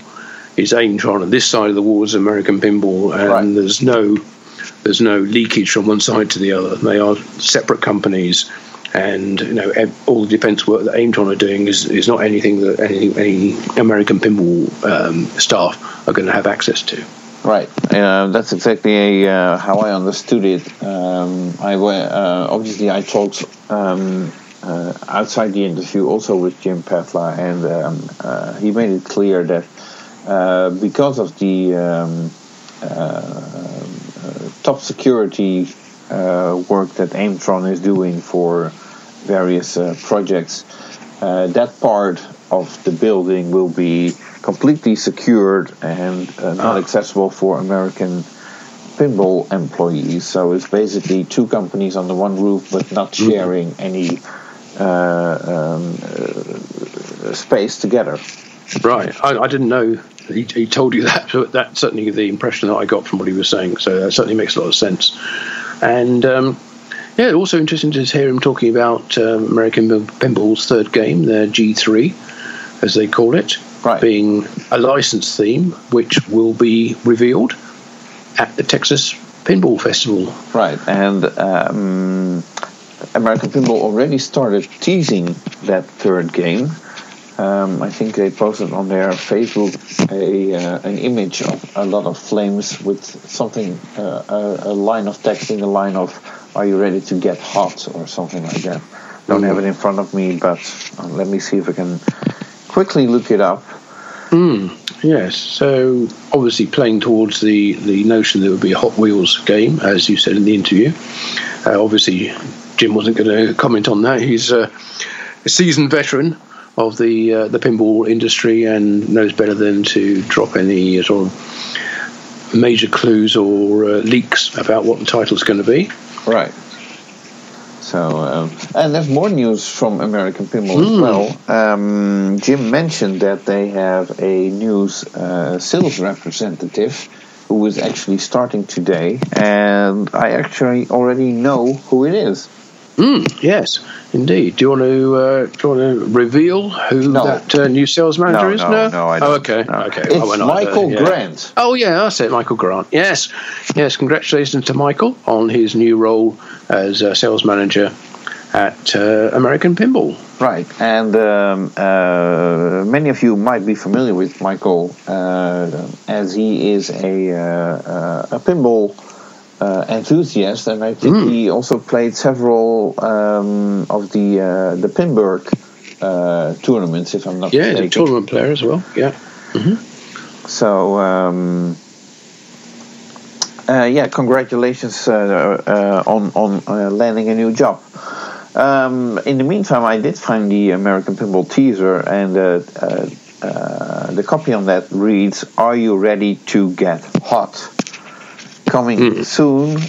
is Aimtron, and this side of the wall is American Pinball, and there's no leakage from one side to the other. They are separate companies, and all the defence work that Aimtron are doing is not anything that any American Pinball staff are going to have access to. Right, that's exactly how I understood it. Obviously I talked outside the interview also with Jim Patla, and he made it clear that because of the top security work that Aimtron is doing for various projects, that part of the building will be completely secured and not accessible for American Pinball employees. So it's basically two companies under one roof, but not sharing any space together. Right. I didn't know he told you that, but that's certainly the impression that I got from what he was saying. So that certainly makes a lot of sense. And also interesting to hear him talking about American Pinball's third game, their G3, as they call it, being a licensed theme, which will be revealed at the Texas Pinball Festival. Right, and American Pinball already started teasing that third game. I think they posted on their Facebook an image of a lot of flames with something, a line of texting, a line of "Are you ready to get hot?" or something like that. Don't have it in front of me, but let me see if I can quickly look it up. Yes, so obviously playing towards the notion that it would be a Hot Wheels game, as you said in the interview. Obviously, Jim wasn't going to comment on that. He's a seasoned veteran of the pinball industry and knows better than to drop any sort of major clues or leaks about what the title's going to be. Right. So, and there's more news from American Pinball as well. Jim mentioned that they have a new sales representative who is actually starting today, and I actually already know who it is. Yes, indeed. Do you want to reveal who that new sales manager is? No, I don't. Oh, okay. No. Okay. It's Michael Grant. Oh, yeah, that's it, Michael Grant. Yes. Congratulations to Michael on his new role as sales manager at American Pinball. Right, and many of you might be familiar with Michael as he is a pinball enthusiast, and I think he also played several of the Pinburg tournaments, if I'm not mistaken. Yeah, the tournament player as well. Yeah. So, congratulations on landing a new job. In the meantime, I did find the American Pinball teaser, and the copy on that reads, "Are you ready to get hot?" Coming soon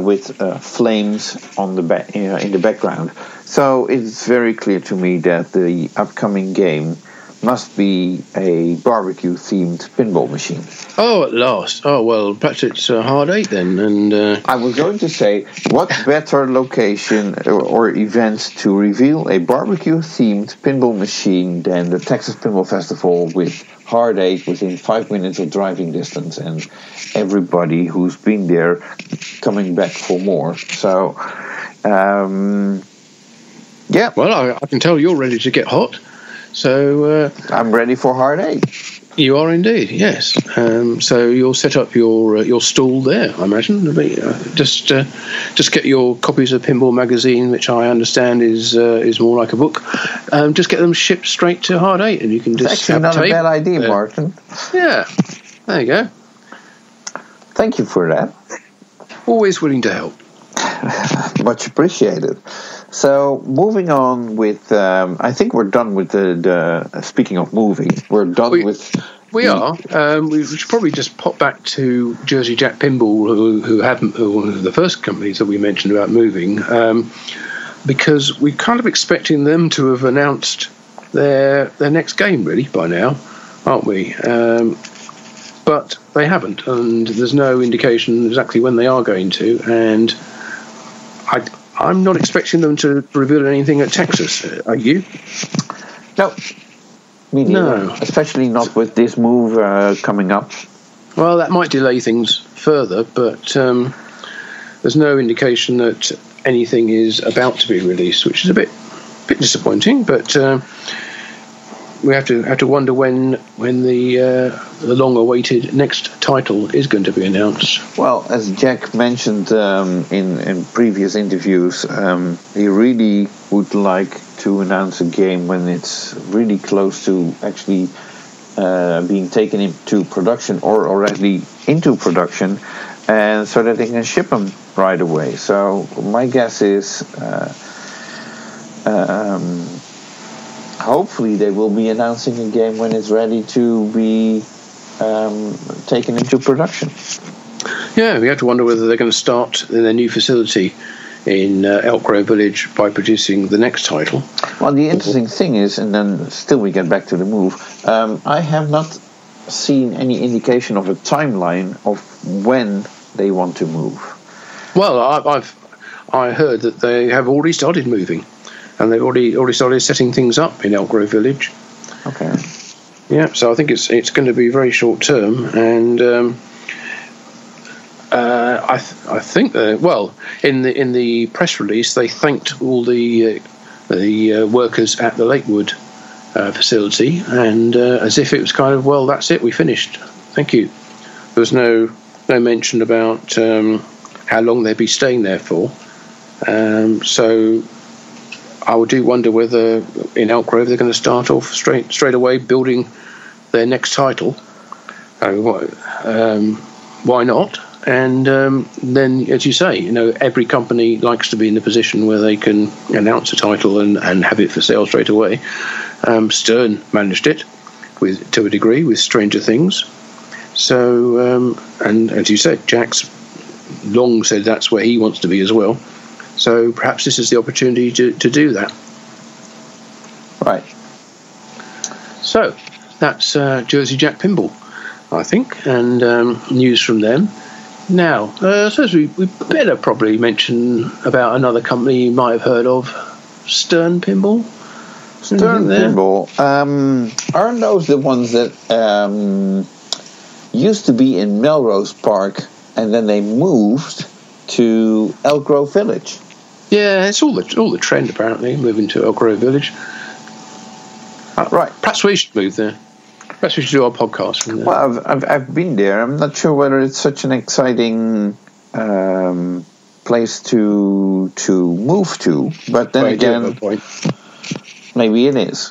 with flames on the in the background. So it's very clear to me that the upcoming game must be a barbecue-themed pinball machine. Oh, at last. Oh, well, perhaps it's Hard 8 then. And I was going to say, what better location or event to reveal a barbecue-themed pinball machine than the Texas Pinball Festival with Hard 8 within 5 minutes of driving distance, and everybody who's been there coming back for more. So, yeah. Well, I can tell you're ready to get hot. So I'm ready for Hard 8. You are indeed, yes. So you'll set up your stall there, I imagine. Just get your copies of Pinball Magazine, which I understand is more like a book. Just get them shipped straight to Hard 8, and you can just it's actually not a bad idea, Martin. Yeah, there you go. Thank you for that. Always willing to help. Much appreciated. So moving on with, I think we're done with the speaking of moving, we're done with. We are. We should probably just pop back to Jersey Jack Pinball, who are the first companies that we mentioned about moving, because we're kind of expecting them to have announced their next game really by now, aren't we? But they haven't, and there's no indication exactly when they are going to, and I'm not expecting them to reveal anything at Texas. Are you? No. Me neither. No. Especially not with this move coming up. Well, that might delay things further, but there's no indication that anything is about to be released, which is a bit disappointing. But we have to wonder when the long-awaited next title is going to be announced. Well, as Jack mentioned in previous interviews, he really would like to announce a game when it's really close to actually being taken into production or already into production, and so that they can ship them right away. So my guess is hopefully they will be announcing a game when it's ready to be taken into production. Yeah, we have to wonder whether they're going to start in their new facility in Elk Grove Village by producing the next title. Well, the interesting thing is, and then still we get back to the move, I have not seen any indication of a timeline of when they want to move. Well, I heard that they have already started moving, and they've already started setting things up in Elk Grove Village. Okay. Yeah, so I think it's going to be very short term, and I think that, well, in the press release they thanked all the workers at the Lakewood facility, and as if it was kind of, well, that's it, we finished, thank you. There was no mention about how long they'd be staying there for. So I do wonder whether in Elk Grove they're going to start off straight away building their next title. Why not? And then, as you say, every company likes to be in a position where they can announce a title and have it for sale straight away. Stern managed it to a degree with Stranger Things. So, and as you said, Jack's long said that's where he wants to be as well. So perhaps this is the opportunity to do that. Right. So that's Jersey Jack Pinball, I think, and news from them. Now, I suppose we better probably mention about another company you might have heard of, Stern Pinball. Stern Pinball. Aren't those the ones that used to be in Melrose Park and then they moved to Elk Grove Village? Yeah, it's all the trend apparently, moving to Elk Grove Village. Right. Perhaps we should move there. Perhaps we should do our podcast from there. Well, I've been there. I'm not sure whether it's such an exciting place to move to. But then again, maybe it is.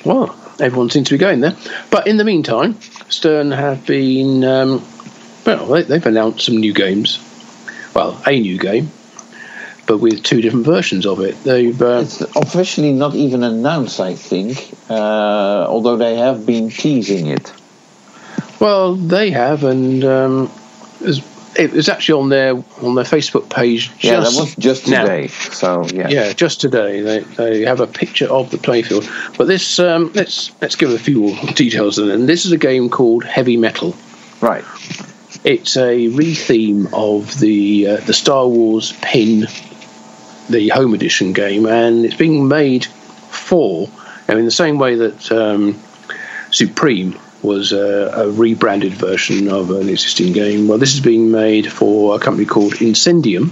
Well, everyone seems to be going there. But in the meantime, Stern have been, they've announced some new games. Well, a new game, but with 2 different versions of it. It's officially not even announced, I think, although they have been teasing it. Well, they have, and it was actually on their Facebook page. That was just today. So just today. They have a picture of the playfield. But this, let's give a few more details. And this is a game called Heavy Metal. Right. It's a re-theme of the Star Wars PIN, the home edition game, and it's being made for, in the same way that Supreme was a rebranded version of an existing game. Well, this is being made for a company called Incendium,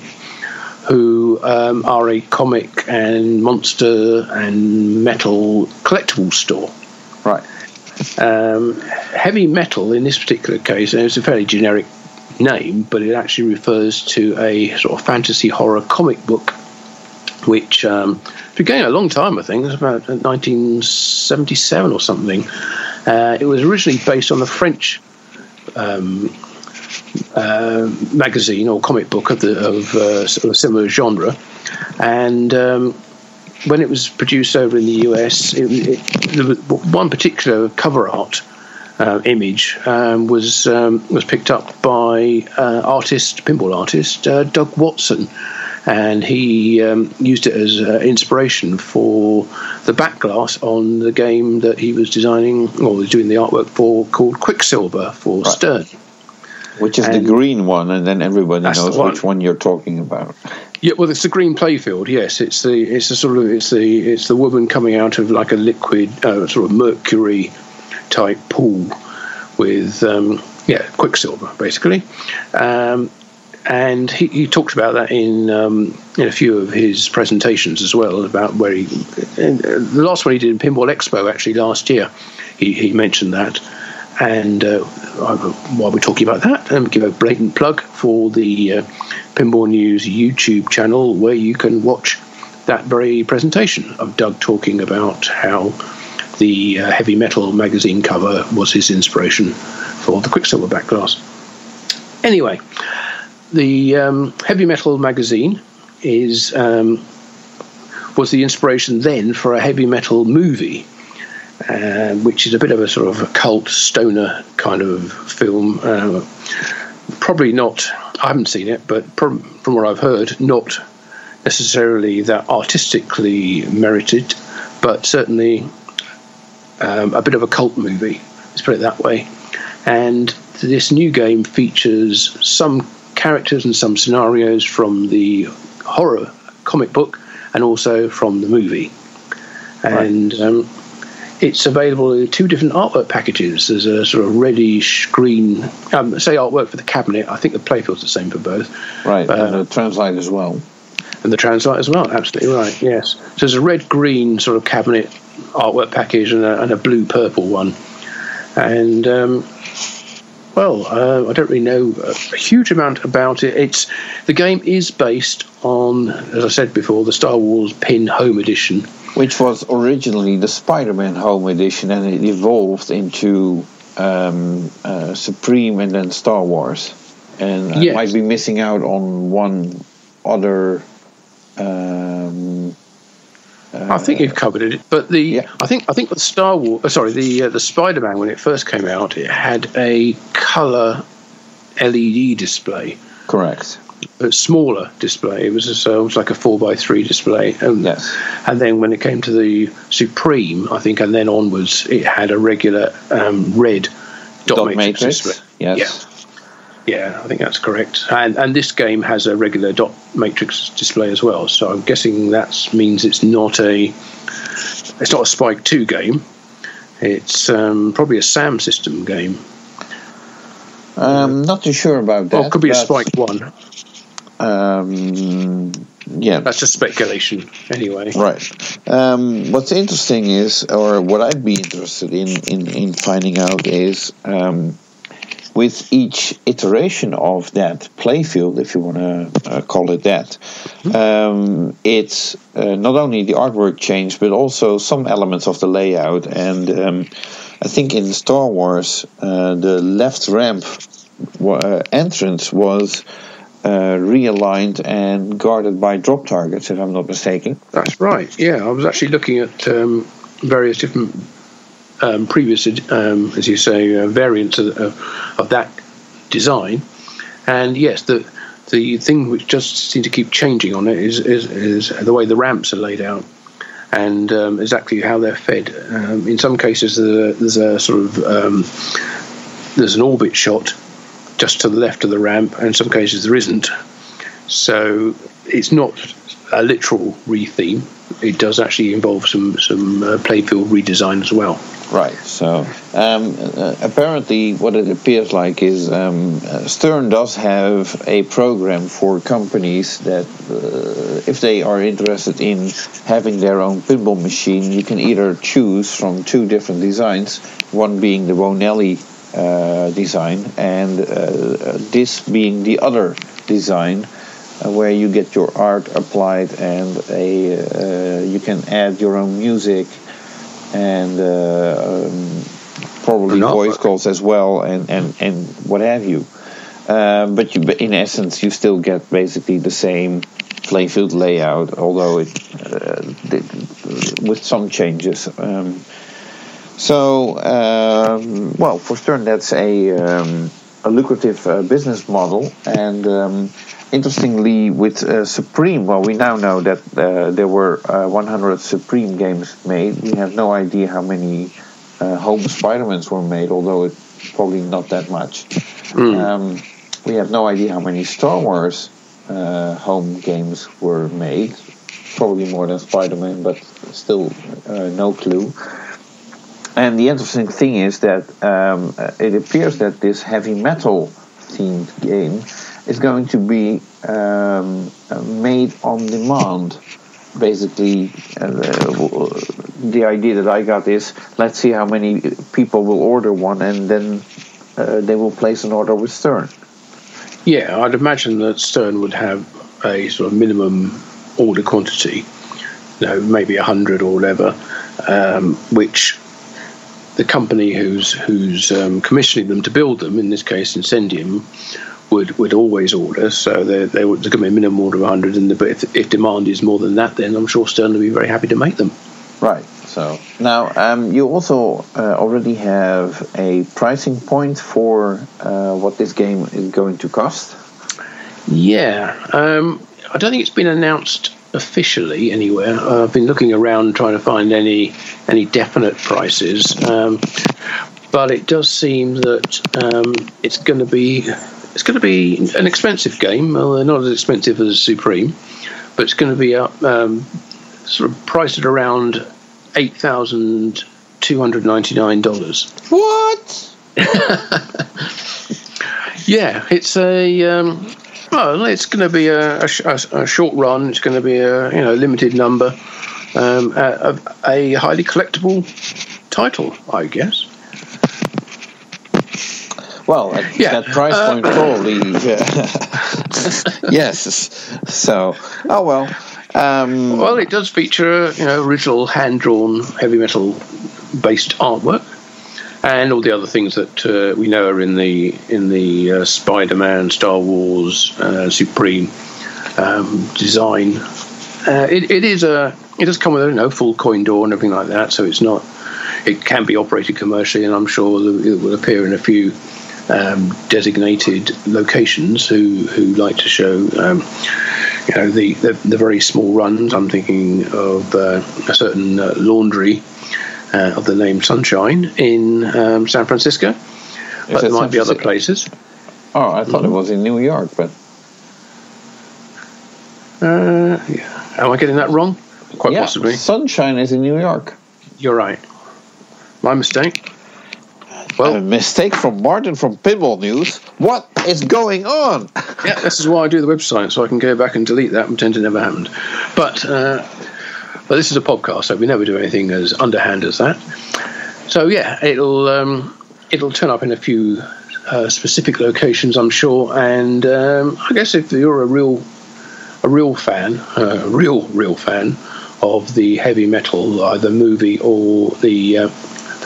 who are a comic and monster and metal collectible store. Right. Heavy Metal, in this particular case, and it's a fairly generic name, but it actually refers to a sort of fantasy horror comic book, which been going a long time, I think. It was about 1977 or something. It was originally based on the French magazine or comic book of sort of similar genre, and when it was produced over in the US, there was one particular cover art image was picked up by pinball artist Doug Watson, and he used it as inspiration for the backglass on the game that he was designing or was doing the artwork for, called Quicksilver for Stern. Which is the green one, and then everybody knows which one you're talking about. Yeah, well, it's the green playfield. Yes, it's the woman coming out of like a liquid sort of mercury type pool with Quicksilver basically. And he talked about that in a few of his presentations as well, about where the last one he did in Pinball Expo actually last year, he mentioned that. And while we're talking about that, I'm going to give a blatant plug for the Pinball News YouTube channel, where you can watch that very presentation of Doug talking about how the Heavy Metal magazine cover was his inspiration for the Quicksilver backglass. Anyway, the Heavy Metal magazine was the inspiration then for a heavy metal movie, which is a bit of a sort of a cult stoner kind of film. Probably not, I haven't seen it, but from what I've heard, not necessarily that artistically merited, but certainly a bit of a cult movie, let's put it that way. And this new game features some characters and some scenarios from the horror comic book and also from the movie. And it's available in 2 different artwork packages. There's a sort of reddish green, say artwork for the cabinet. I think the playfield's the same for both. Right, and the translite as well. And the translite as well, absolutely right, yes. So there's a red-green sort of cabinet artwork package and a blue-purple one. And, I don't really know a huge amount about it. The game is based on, as I said before, the Star Wars PIN Home Edition, which was originally the Spider-Man Home Edition, and it evolved into Supreme and then Star Wars. And I might be missing out on one other. I think you've covered it, but I think the Star Wars, the Spider-Man, when it first came out, it had a color LED display. Correct. A smaller display. It was like a 4x3 display. Yes. And then when it came to the Supreme, I think, and then onwards, it had a regular red dot matrix display. Yes. Yeah, I think that's correct. And this game has a regular dot matrix display as well. So I'm guessing that means it's not a Spike 2 game. It's probably a SAM system game. Not too sure about that. Well, it could be a Spike 1. That's just speculation anyway. Right. What's interesting is, or what I'd be interested in finding out is, with each iteration of that playfield, if you want to call it that, it's not only the artwork changed, but also some elements of the layout. And I think in Star Wars, the left ramp entrance was realigned and guarded by drop targets, if I'm not mistaken. That's right. Yeah, I was actually looking at various different previous, as you say, variants of that design, and yes, the thing which just seems to keep changing on it is the way the ramps are laid out, and exactly how they're fed. In some cases, there's a sort of there's an orbit shot just to the left of the ramp, and in some cases there isn't. So it's not a literal re-theme. It does actually involve some playfield redesign as well. Right. So apparently, what it appears like is Stern does have a program for companies that, if they are interested in having their own pinball machine, you can either choose from two different designs. One being the Bonelli design, and this being the other design, where you get your art applied, and you can add your own music and probably voice calls as well, and what have you. But in essence, you still get basically the same playfield layout, although with some changes. Well, for Stern, that's a lucrative business model, and interestingly, with Supreme, well, we now know that there were 100 Supreme games made. We have no idea how many home Spider-Mans were made, although it's probably not that much. We have no idea how many Star Wars home games were made. Probably more than Spider-Man, but still no clue. And the interesting thing is that it appears that this heavy metal themed game is going to be made on demand. Basically, the idea that I got is, let's see how many people will order one, and then they will place an order with Stern. Yeah, I'd imagine that Stern would have a sort of minimum order quantity, maybe 100 or whatever, which the company who's commissioning them to build them, in this case Incendium, would always order. So there's going to be a minimum order of 100, but if demand is more than that, then I'm sure Stern will be very happy to make them. Right. So now you also already have a pricing point for what this game is going to cost. Yeah, I don't think it's been announced officially anywhere. I've been looking around trying to find any definite prices, but it does seem that it's going to be an expensive game. Well, not as expensive as Supreme, but it's going to be up sort of priced at around $8,299. What? Yeah, it's it's going to be a short run. It's going to be a limited number, a highly collectible title, I guess. Well, at that price point, probably. Yes. So, oh well. Well, it does feature original hand-drawn heavy metal-based artwork, and all the other things that we know are in the Spider-Man, Star Wars, Supreme design. It does come with a full coin door and everything like that, so it's not. It can be operated commercially, and I'm sure it will appear in a few designated locations who like to show the very small runs. I'm thinking of a certain laundry of the name Sunshine in San Francisco, but there might be other places. Oh, I thought it was in New York, but am I getting that wrong? Quite possibly. Sunshine is in New York. You're right. My mistake. Well, a mistake from Martin from Pinball News. What is going on? Yeah, this is why I do the website, so I can go back and delete that and pretend it never happened. But this is a podcast, so we never do anything as underhand as that. So yeah, it'll turn up in a few specific locations, I'm sure. And I guess if you're a real fan of the heavy metal, either movie or the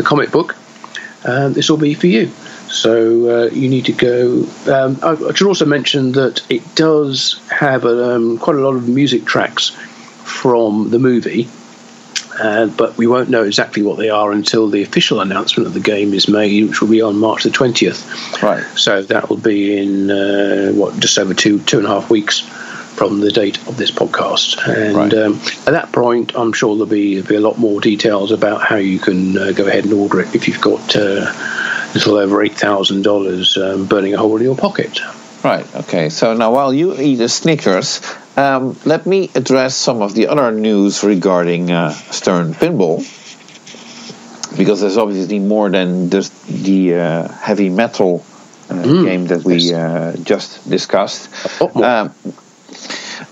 comic book, this will be for you. So you need to go. I should also mention that it does have quite a lot of music tracks from the movie, but we won't know exactly what they are until the official announcement of the game is made, which will be on March the 20th. Right. So that will be in just over two and a half weeks from the date of this podcast. And right. At that point, I'm sure there'll be a lot more details about how you can go ahead and order it if you've got a little over $8,000 burning a hole in your pocket. Right, okay. So now while you eat a Snickers, let me address some of the other news regarding Stern Pinball. Because there's obviously more than just the heavy metal game that we just discussed.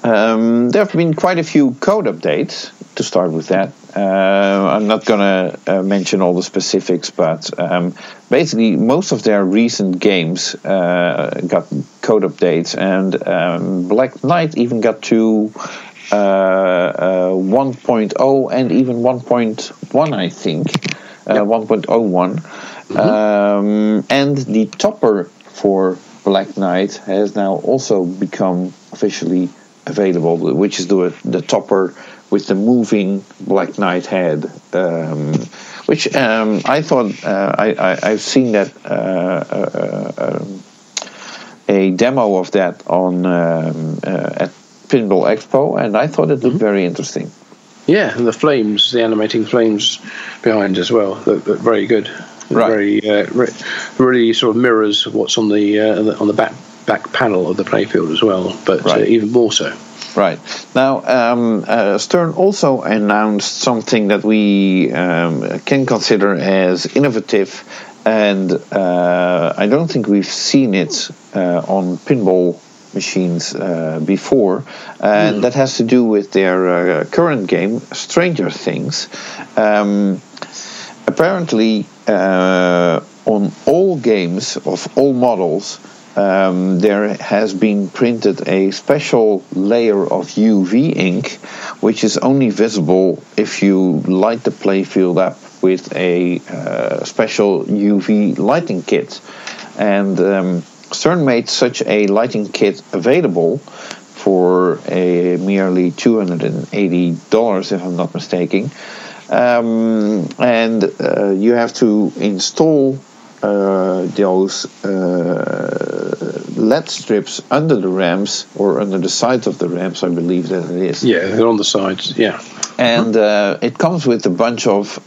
There have been quite a few code updates, to start with that. I'm not going to mention all the specifics, but basically most of their recent games got code updates, and Black Knight even got to 1.0 and even 1.1, I think. 1.01. And the topper for Black Knight has now also become officially available, which is the topper with the moving Black Knight head, which I thought I've seen that a demo of that on at Pinball Expo, and I thought it looked very interesting. Yeah, and the animating flames behind as well, look very good. Right. Really sort of mirrors what's on the back panel of the playfield as well, but even more so. Right. Now, Stern also announced something that we can consider as innovative, and I don't think we've seen it on pinball machines before, and that has to do with their current game, Stranger Things. Apparently, on all games of all models, there has been printed a special layer of UV ink, which is only visible if you light the playfield up with a special UV lighting kit. And Stern made such a lighting kit available for a merely $280, if I'm not mistaken. And you have to install those LED strips under the ramps, or under the sides of the ramps, I believe that it is. Yeah, they're on the sides, yeah. And it comes with a bunch of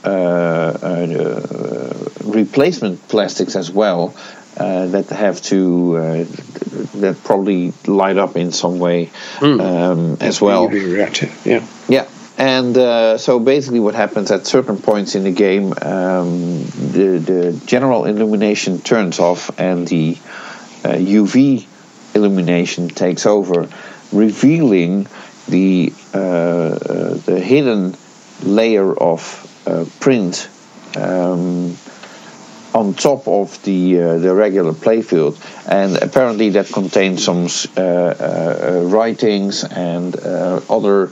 replacement plastics as well, that have to that probably light up in some way as well. UV reactive, yeah. Yeah. And so basically what happens at certain points in the game, the general illumination turns off and the UV illumination takes over, revealing the hidden layer of print on top of the regular playfield. And apparently that contains some writings and other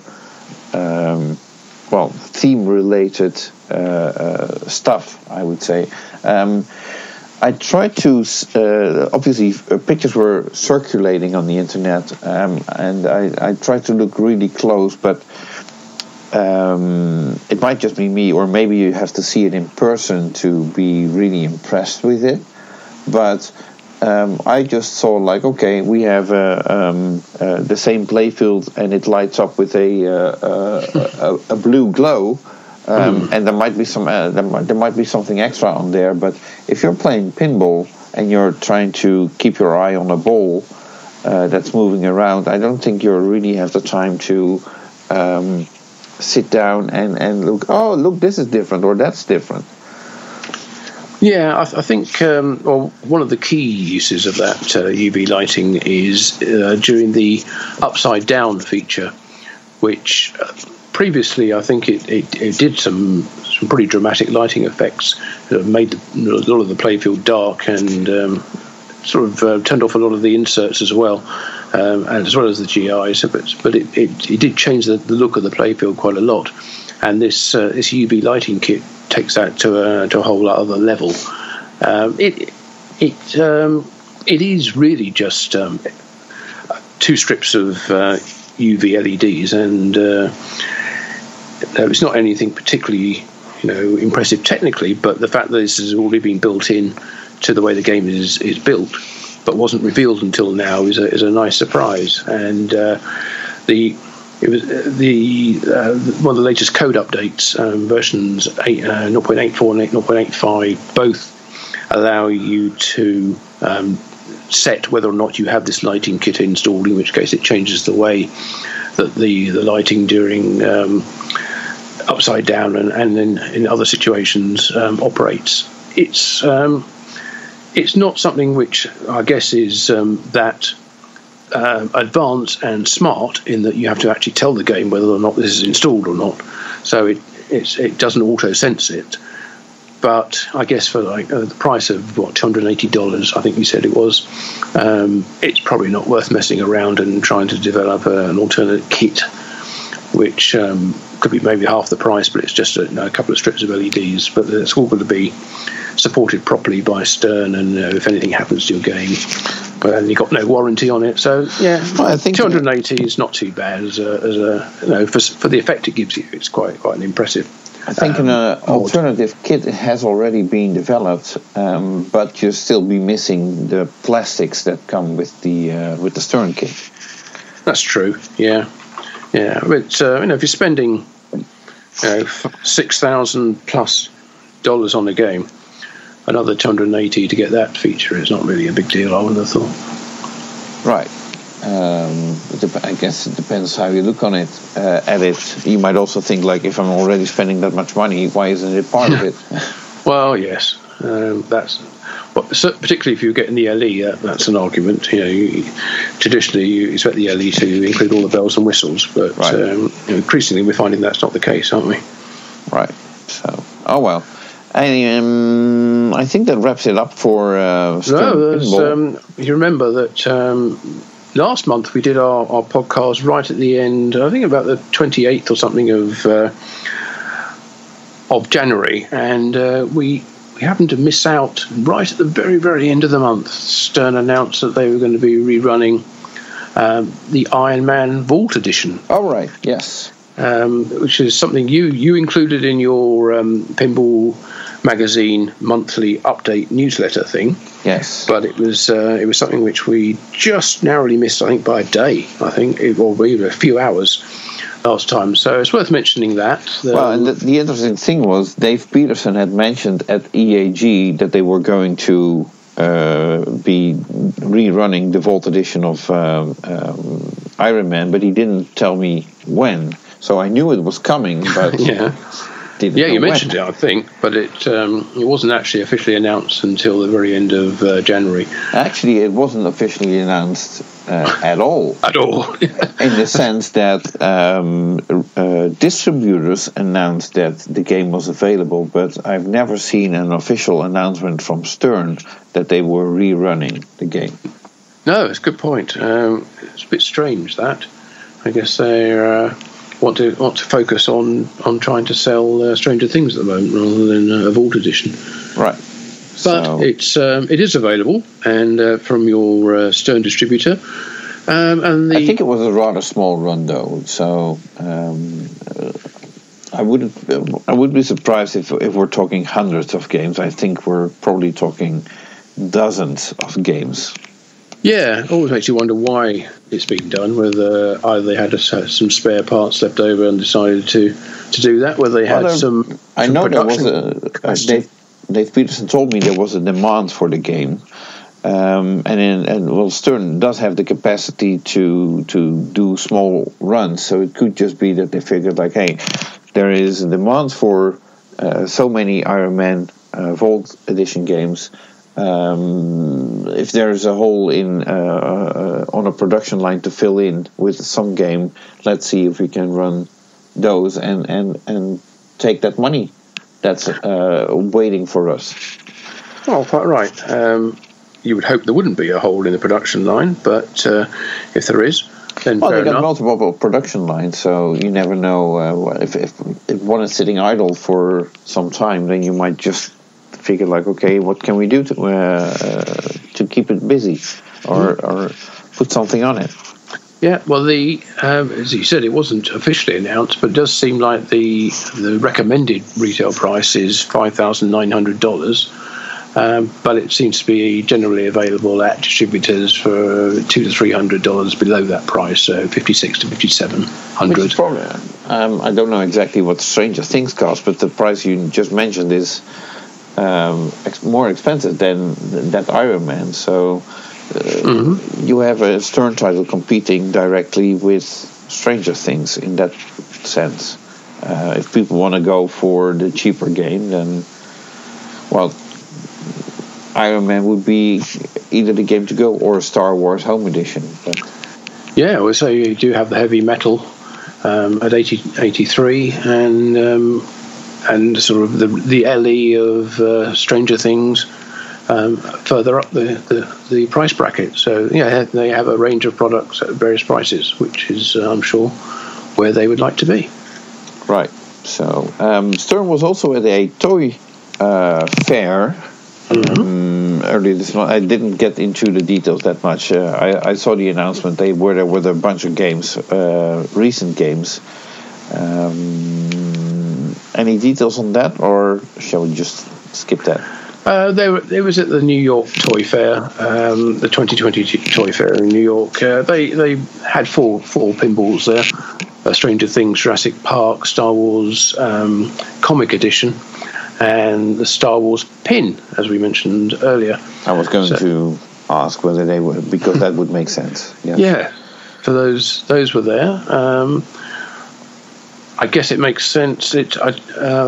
theme-related stuff, I would say. I tried to, obviously, pictures were circulating on the internet, and I tried to look really close, but it might just be me, or maybe you have to see it in person to be really impressed with it. But I just saw, like, okay, we have the same playfield, and it lights up with a blue glow, and there might be there might be something extra on there. But if you're playing pinball and you're trying to keep your eye on a ball that's moving around, I don't think you really have the time to sit down and look. Oh, look, this is different, or that's different. Yeah, I think one of the key uses of that UV lighting is during the upside down feature, which previously I think it did some pretty dramatic lighting effects that made a lot of the playfield dark, and sort of turned off a lot of the inserts as well, and as well as the GIs. But it did change the look of the playfield quite a lot. And this UV lighting kit takes that to a whole other level. It is really just 2 strips of UV LEDs, and it's not anything particularly impressive technically. But the fact that this has already been built in to the way the game is built, but wasn't revealed until now, is a nice surprise. And it was one of the latest code updates, versions 0.84 and 0.85, both allow you to set whether or not you have this lighting kit installed, in which case it changes the way that the lighting during upside down and in other situations operates. It's not something which I guess is that advanced and smart, in that you have to actually tell the game whether or not this is installed or not. So it doesn't auto sense it. But I guess for the price of $280, I think you said it was, it's probably not worth messing around and trying to develop an alternate kit, which could be maybe half the price, but it's just a couple of strips of LEDs. But it's all going to be supported properly by Stern, and if anything happens to your game, and you've got no warranty on it. So yeah, well, I think 280 is not too bad as a for the effect it gives you. It's quite an impressive. I think an alternative kit has already been developed, but you'll still be missing the plastics that come with the Stern kit. That's true. Yeah. But if you're spending $6,000+ on a game, another 280 to get that feature is not really a big deal, I would have thought. Right. I guess it depends how you look at it. You might also think, like, if I'm already spending that much money, why isn't it part of it? Well, yes, that's particularly if you're getting the LE. That's an argument. Traditionally you expect the LE to include all the bells and whistles, but right. Increasingly we're finding that's not the case, aren't we? Right. So, oh well. I think that wraps it up for Pinball. You remember that last month we did our podcast right at the end, I think about the 28th or something of January, and we happened to miss out right at the very, very end of the month. Stern announced that they were going to be rerunning the Iron Man Vault Edition. Oh, right, yes. Which is something you included in your Pinball Magazine monthly update newsletter thing. Yes. But it was something which we just narrowly missed, I think, by a day. I think, or even a few hours last time. So it's worth mentioning that. Well, and the interesting thing was Dave Peterson had mentioned at EAG that they were going to be rerunning the Vault Edition of Iron Man, but he didn't tell me when. So I knew it was coming, but you mentioned it, I think, but it wasn't actually officially announced until the very end of January. Actually, it wasn't officially announced at all. At all. In the sense that distributors announced that the game was available, but I've never seen an official announcement from Stern that they were rerunning the game. No, it's a good point. It's a bit strange, that. I guess they want to focus on trying to sell Stranger Things at the moment rather than a Vault Edition. Right. But it is available, and from your Stern distributor. And I think it was a rather small run, though. So I would be surprised if we're talking hundreds of games. I think we're probably talking dozens of games. Yeah, it always makes you wonder why it's been done, whether either they had some spare parts left over and decided to do that, whether they had some I know there was production. Dave Peterson told me there was a demand for the game, and Stern does have the capacity to do small runs, so it could just be that they figured, like, hey, there is a demand for so many Iron Man Vault Edition games. If there's a hole on a production line to fill in with some game, let's see if we can run those and take that money that's waiting for us. Oh, quite right. you would hope there wouldn't be a hole in the production line, but if there is, then well, fair they got enough. multiple production lines, so you never know. If one is sitting idle for some time, then you might just figure like, okay, what can we do to keep it busy, or put something on it. Yeah, well, as you said, it wasn't officially announced, but it does seem like the recommended retail price is $5,900. But it seems to be generally available at distributors for $200 to $300 below that price, so $5,600 to $5,700. I don't know exactly what Stranger Things cost, but the price you just mentioned is more expensive than that Iron Man. So you have a Stern title competing directly with Stranger Things in that sense. If people want to go for the cheaper game, then, well, Iron Man would be either the game to go or Star Wars Home Edition. But. Yeah, well, so you do have the heavy metal at 83 and sort of the LE of Stranger Things further up the price bracket. So yeah, they have a range of products at various prices, which is I'm sure where they would like to be. Right. So Stern was also at a toy fair. Earlier this month. I didn't get into the details that much. I saw the announcement. There were a bunch of games, recent games. Any details on that, or shall we just skip that? They was at the New York Toy Fair, the 2020 Toy Fair in New York. They had four pinballs there: Stranger Things, Jurassic Park, Star Wars Comic Edition, and the Star Wars pin, as we mentioned earlier. I was going to ask whether they were, because that would make sense. Yes. Yeah, so those were there. I guess it makes sense. I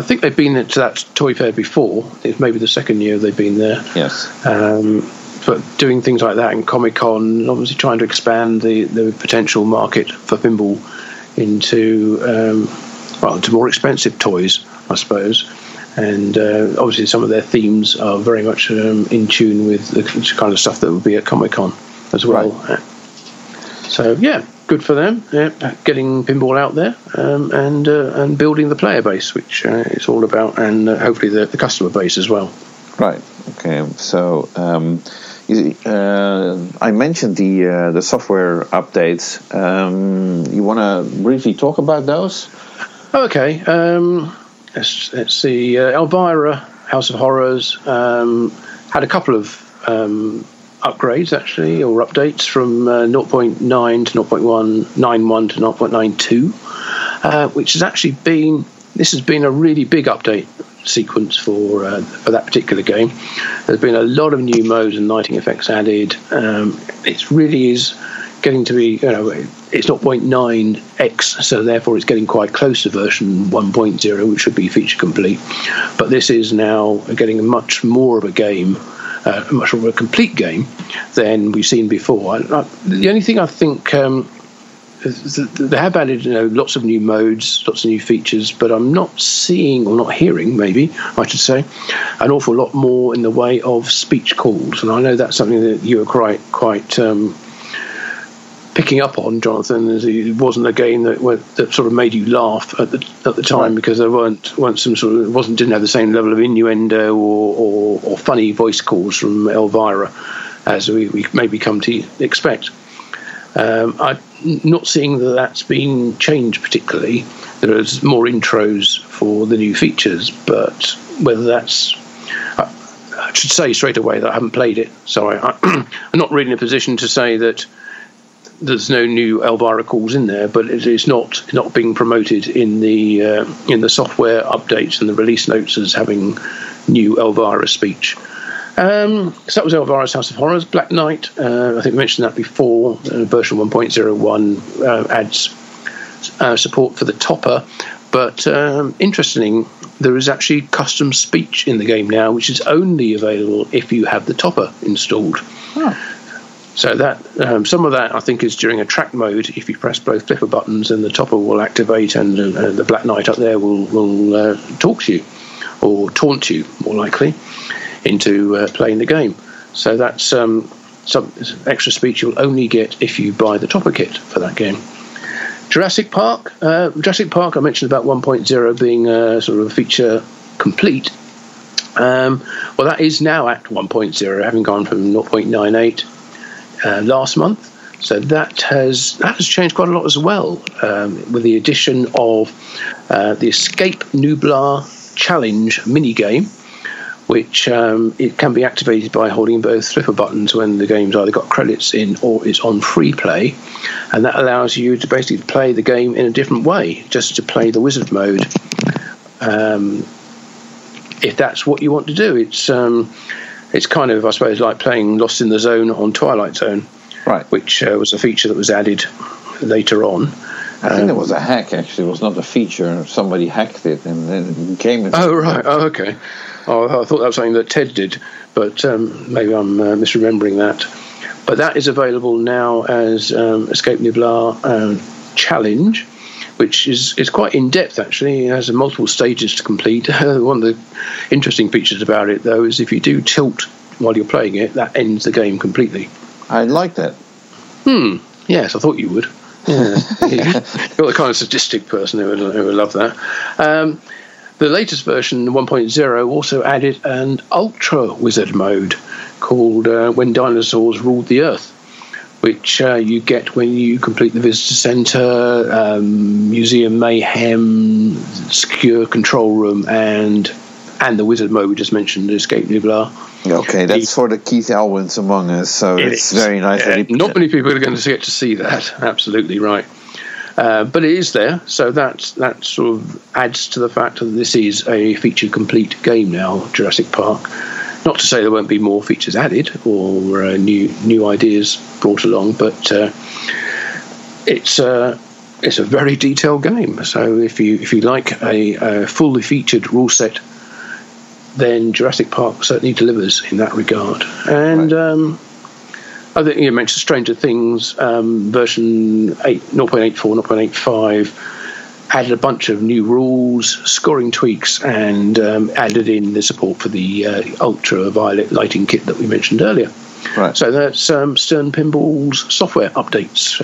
think they've been to that toy fair before. It's maybe the second year they've been there. Yes. But doing things like that in Comic-Con, obviously trying to expand the potential market for pinball into to more expensive toys, I suppose. And obviously some of their themes are very much in tune with the kind of stuff that would be at Comic-Con as well. Right. So, yeah, good for them, getting pinball out there and building the player base, which it's all about, and hopefully the customer base as well. Right, okay. So I mentioned the software updates. You want to briefly talk about those? Okay. Let's see. Elvira, House of Horrors, had a couple of upgrades, actually, or updates from 0.9 to 0.191 to 0.92, which has actually been a really big update sequence for that particular game. There's been a lot of new modes and lighting effects added. It really is getting to be, it's not 0.9x, so therefore it's getting quite close to version 1.0, which should be feature complete. But this is now getting much more of a game, much more of a complete game than we've seen before. The only thing I think they have added, lots of new modes, lots of new features, but I'm not seeing, or not hearing, maybe I should say, an awful lot more in the way of speech calls. And I know that's something that you were quite picking up on, Jonathan, as it wasn't a game that sort of made you laugh at the time, right, because there weren't some sort of didn't have the same level of innuendo or funny voice calls from Elvira as we maybe come to expect. I'm not seeing that that's been changed particularly. There's more intros for the new features, but whether that's, I should say straight away that I haven't played it, so I'm not really in a position to say that there's no new Elvira calls in there, but it is not being promoted in the software updates and the release notes as having new Elvira speech. So that was Elvira's House of Horrors. Black Knight, I think we mentioned that before. Version 1.01 adds support for the topper, but interesting, there is actually custom speech in the game now, which is only available if you have the topper installed. Oh. So that some of that, I think, is during a track mode. If you press both flipper buttons, and the topper will activate, and the Black Knight up there will talk to you, or taunt you, more likely, into playing the game. So that's some extra speech you'll only get if you buy the topper kit for that game. Jurassic Park, I mentioned about 1.0 being sort of a feature complete. Well, that is now at 1.0, having gone from 0.98 last month. So that has changed quite a lot as well, with the addition of the Escape Nublar Challenge minigame, which it can be activated by holding both flipper buttons when the game's either got credits in or is on free play, and that allows you to basically play the game in a different way, just to play the wizard mode. If that's what you want to do, it's kind of, I suppose, like playing Lost in the Zone on Twilight Zone. Right, which was a feature that was added later on. I think it was a hack, actually. It was not a feature. Somebody hacked it and then it became... Oh, right. Oh, okay. Oh, I thought that was something that Ted did, but maybe I'm misremembering that. But that is available now as Escape Nublar Challenge, which is quite in-depth, actually. It has multiple stages to complete. One of the interesting features about it, though, is if you do tilt while you're playing it, that ends the game completely. I like that. Yes, I thought you would. Yeah. You're the kind of sadistic person who would love that. The latest version, 1.0, also added an ultra wizard mode called When Dinosaurs Ruled the Earth, which you get when you complete the visitor centre, museum mayhem, secure control room, and the wizard mode we just mentioned, Escape Nublar. Okay, that's for the Keith Elwins among us, so it's very nice. Not many people are going to get to see that. Absolutely right. But it is there, so that sort of adds to the fact that this is a feature-complete game now, Jurassic Park. Not to say there won't be more features added or new ideas brought along, but it's a very detailed game. So if you like a fully featured rule set, then Jurassic Park certainly delivers in that regard. And I think you mentioned Stranger Things version 0.84, 0.85 added a bunch of new rules, scoring tweaks, and added in the support for the ultraviolet lighting kit that we mentioned earlier. Right. So that's Stern Pinball's software updates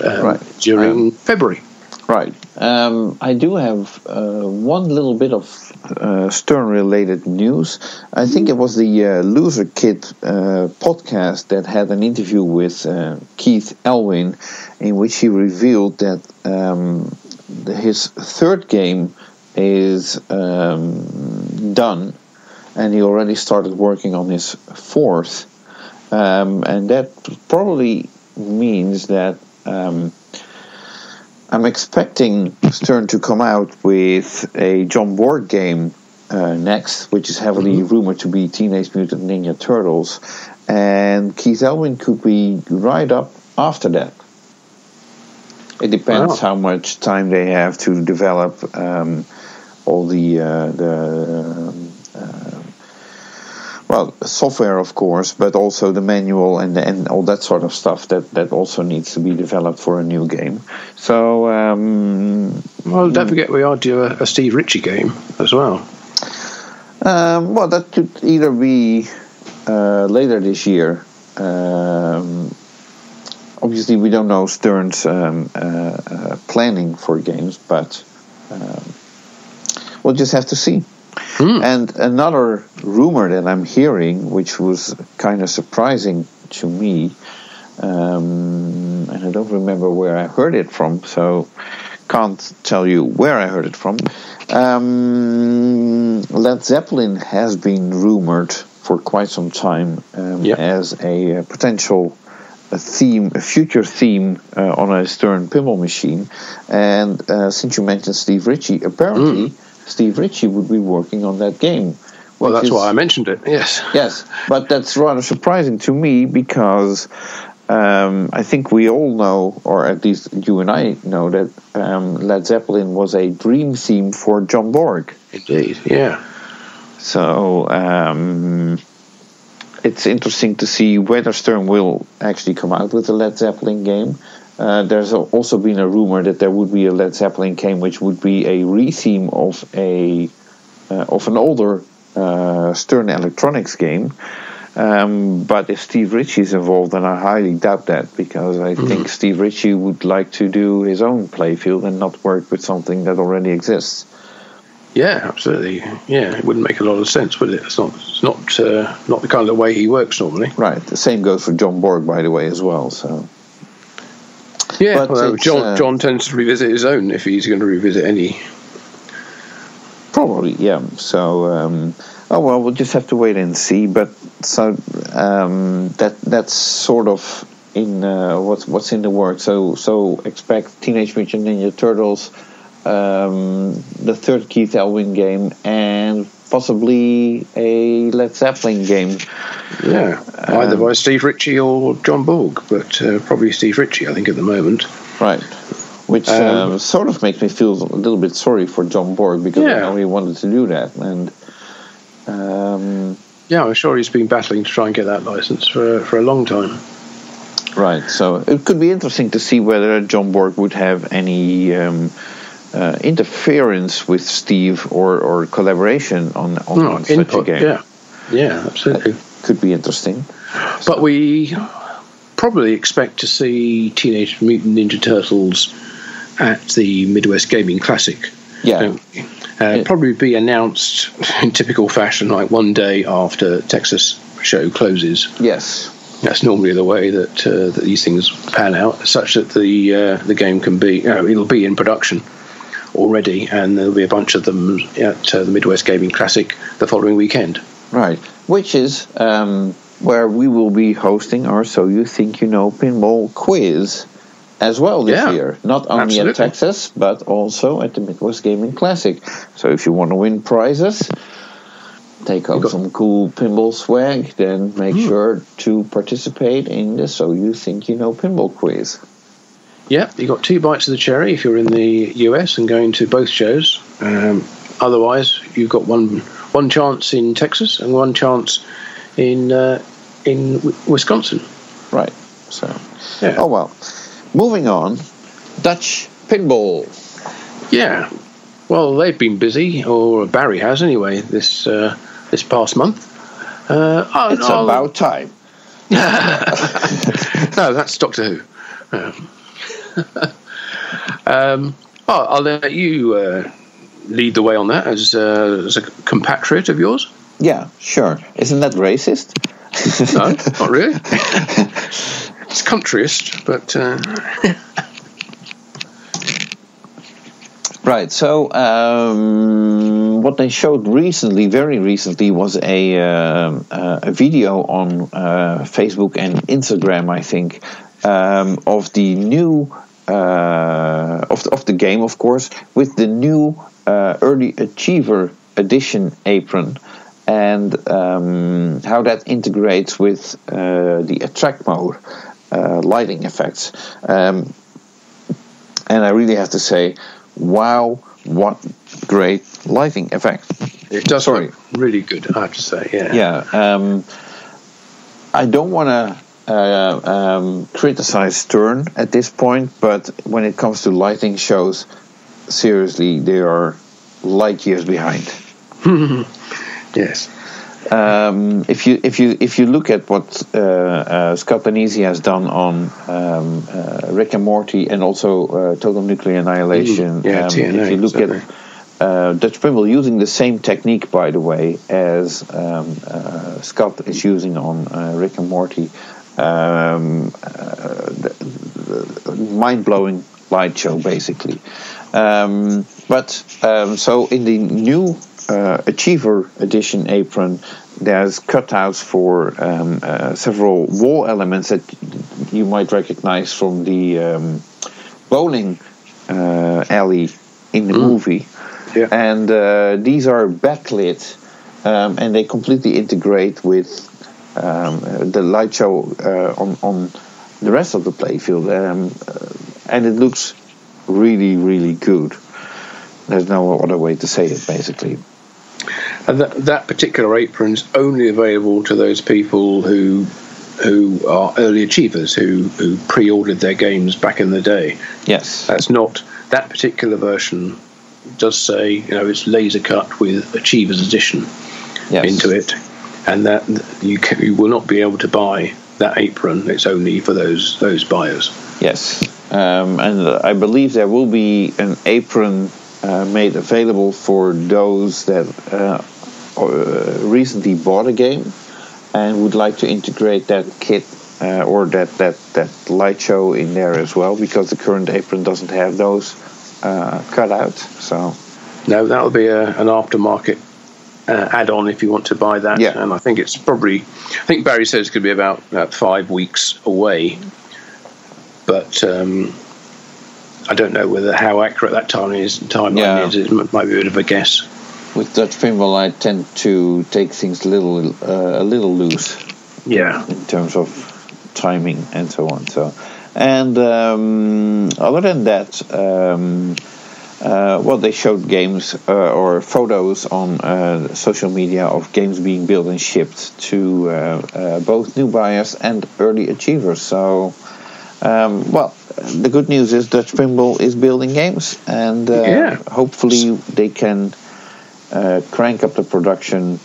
during February. Right. I do have one little bit of Stern-related news. I think it was the Loser Kid podcast that had an interview with Keith Elwin, in which he revealed that his third game is done, and he already started working on his fourth. And that probably means that I'm expecting Stern to come out with a John Borg game next, which is heavily rumored to be Teenage Mutant Ninja Turtles, and Keith Elwin could be right up after that. It depends how much time they have to develop all the software, of course, but also the manual and all that sort of stuff that also needs to be developed for a new game. So, well, don't forget we are due a Steve Ritchie game as well. Well, that could either be later this year. Obviously, we don't know Stern's planning for games, but we'll just have to see. And another rumor that I'm hearing, which was kind of surprising to me, and I don't remember where I heard it from, so can't tell you where I heard it from. Led Zeppelin has been rumored for quite some time as a potential a future theme on a Stern pinball machine. And since you mentioned Steve Ritchie, apparently Steve Ritchie would be working on that game. Well, that's why I mentioned it, yes. Yes, but that's rather surprising to me because I think we all know, or at least you and I know, that Led Zeppelin was a dream theme for John Borg. Indeed, yeah. So it's interesting to see whether Stern will actually come out with a Led Zeppelin game. There's also been a rumor that there would be a Led Zeppelin game which would be a re-theme of an older Stern Electronics game. But if Steve Ritchie is involved, then I highly doubt that, because I think Steve Ritchie would like to do his own playfield and not work with something that already exists. Yeah, absolutely. Yeah, it wouldn't make a lot of sense, would it? It's not the kind of way he works normally. Right. The same goes for John Borg, by the way, as well. So. Yeah, well, John tends to revisit his own if he's going to revisit any. Probably, yeah. So, we'll just have to wait and see. But so that's sort of in what's in the works. So expect Teenage Mutant Ninja Turtles, the third Keith Elwin game, and possibly a Led Zeppelin game. Yeah, either by Steve Ritchie or John Borg, but probably Steve Ritchie, I think, at the moment. Right. Which sort of makes me feel a little bit sorry for John Borg, because I know he wanted to do that. And I'm sure he's been battling to try and get that license for a long time. Right. So it could be interesting to see whether John Borg would have any interference with Steve or collaboration on such a game. Yeah, absolutely. That could be interesting. But we probably expect to see Teenage Mutant Ninja Turtles at the Midwest Gaming Classic. Yeah. Probably be announced in typical fashion, like one day after Texas show closes. Yes. That's normally the way that these things pan out, such that the game can be, it'll be in production already, and there'll be a bunch of them at the Midwest Gaming Classic the following weekend. Right, which is where we will be hosting our So You Think You Know Pinball quiz as well this year. Not only at Texas, but also at the Midwest Gaming Classic. So if you want to win prizes, take home some cool pinball swag, then make sure to participate in the So You Think You Know Pinball quiz. Yeah, you got 2 bites of the cherry if you're in the US and going to both shows. Otherwise, you've got one chance in Texas and one chance in Wisconsin. Right. So, oh well. Moving on, Dutch Pinball. Yeah. Well, they've been busy, or Barry has anyway, this past month. It's about time. No, that's Doctor Who. I'll let you lead the way on that as a compatriot of yours. Yeah, sure. Isn't that racist? No, not really. It's countryist, but... Right, so what they showed very recently, was a video on Facebook and Instagram, I think, of the new of the game, of course, with the new Early Achiever Edition apron, and how that integrates with the attract mode lighting effects. And I really have to say, wow, what great lighting effect. It does look really good, I have to say. Yeah. I don't want to criticize Stern at this point, but when it comes to lighting shows, seriously, they are light years behind. Yes. If you look at what Scott Danesi has done on Rick and Morty, and also Total Nuclear Annihilation, TNA, if you look at Dutch Pinball using the same technique, by the way, as Scott is using on Rick and Morty, mind-blowing light show, basically. So in the new Achiever Edition apron, there's cutouts for several wall elements that you might recognize from the bowling alley in the movie. Yeah. And these are backlit, and they completely integrate with the light show on the rest of the playfield, and it looks really, really good. There's no other way to say it, basically. And that particular apron is only available to those people who are early achievers, who pre-ordered their games back in the day. Yes. That's not, that particular version does say, it's laser cut with Achievers Edition into it. and that you will not be able to buy that apron. It's only for those buyers. Yes, and I believe there will be an apron made available for those that recently bought a game and would like to integrate that kit or that light show in there as well, because the current apron doesn't have those cut out. So no, that will be an aftermarket add-on if you want to buy that. Yeah. And I think it's probably, I think Barry says it's going to be about 5 weeks away, but I don't know how accurate that timeline is. It might be a bit of a guess. With Dutch Pinball, I tend to take things a little loose. Yeah. In terms of timing and so on. So, and other than that, they showed games or photos on social media of games being built and shipped to both new buyers and early achievers. So, the good news is Dutch Pinball is building games, and hopefully they can crank up the production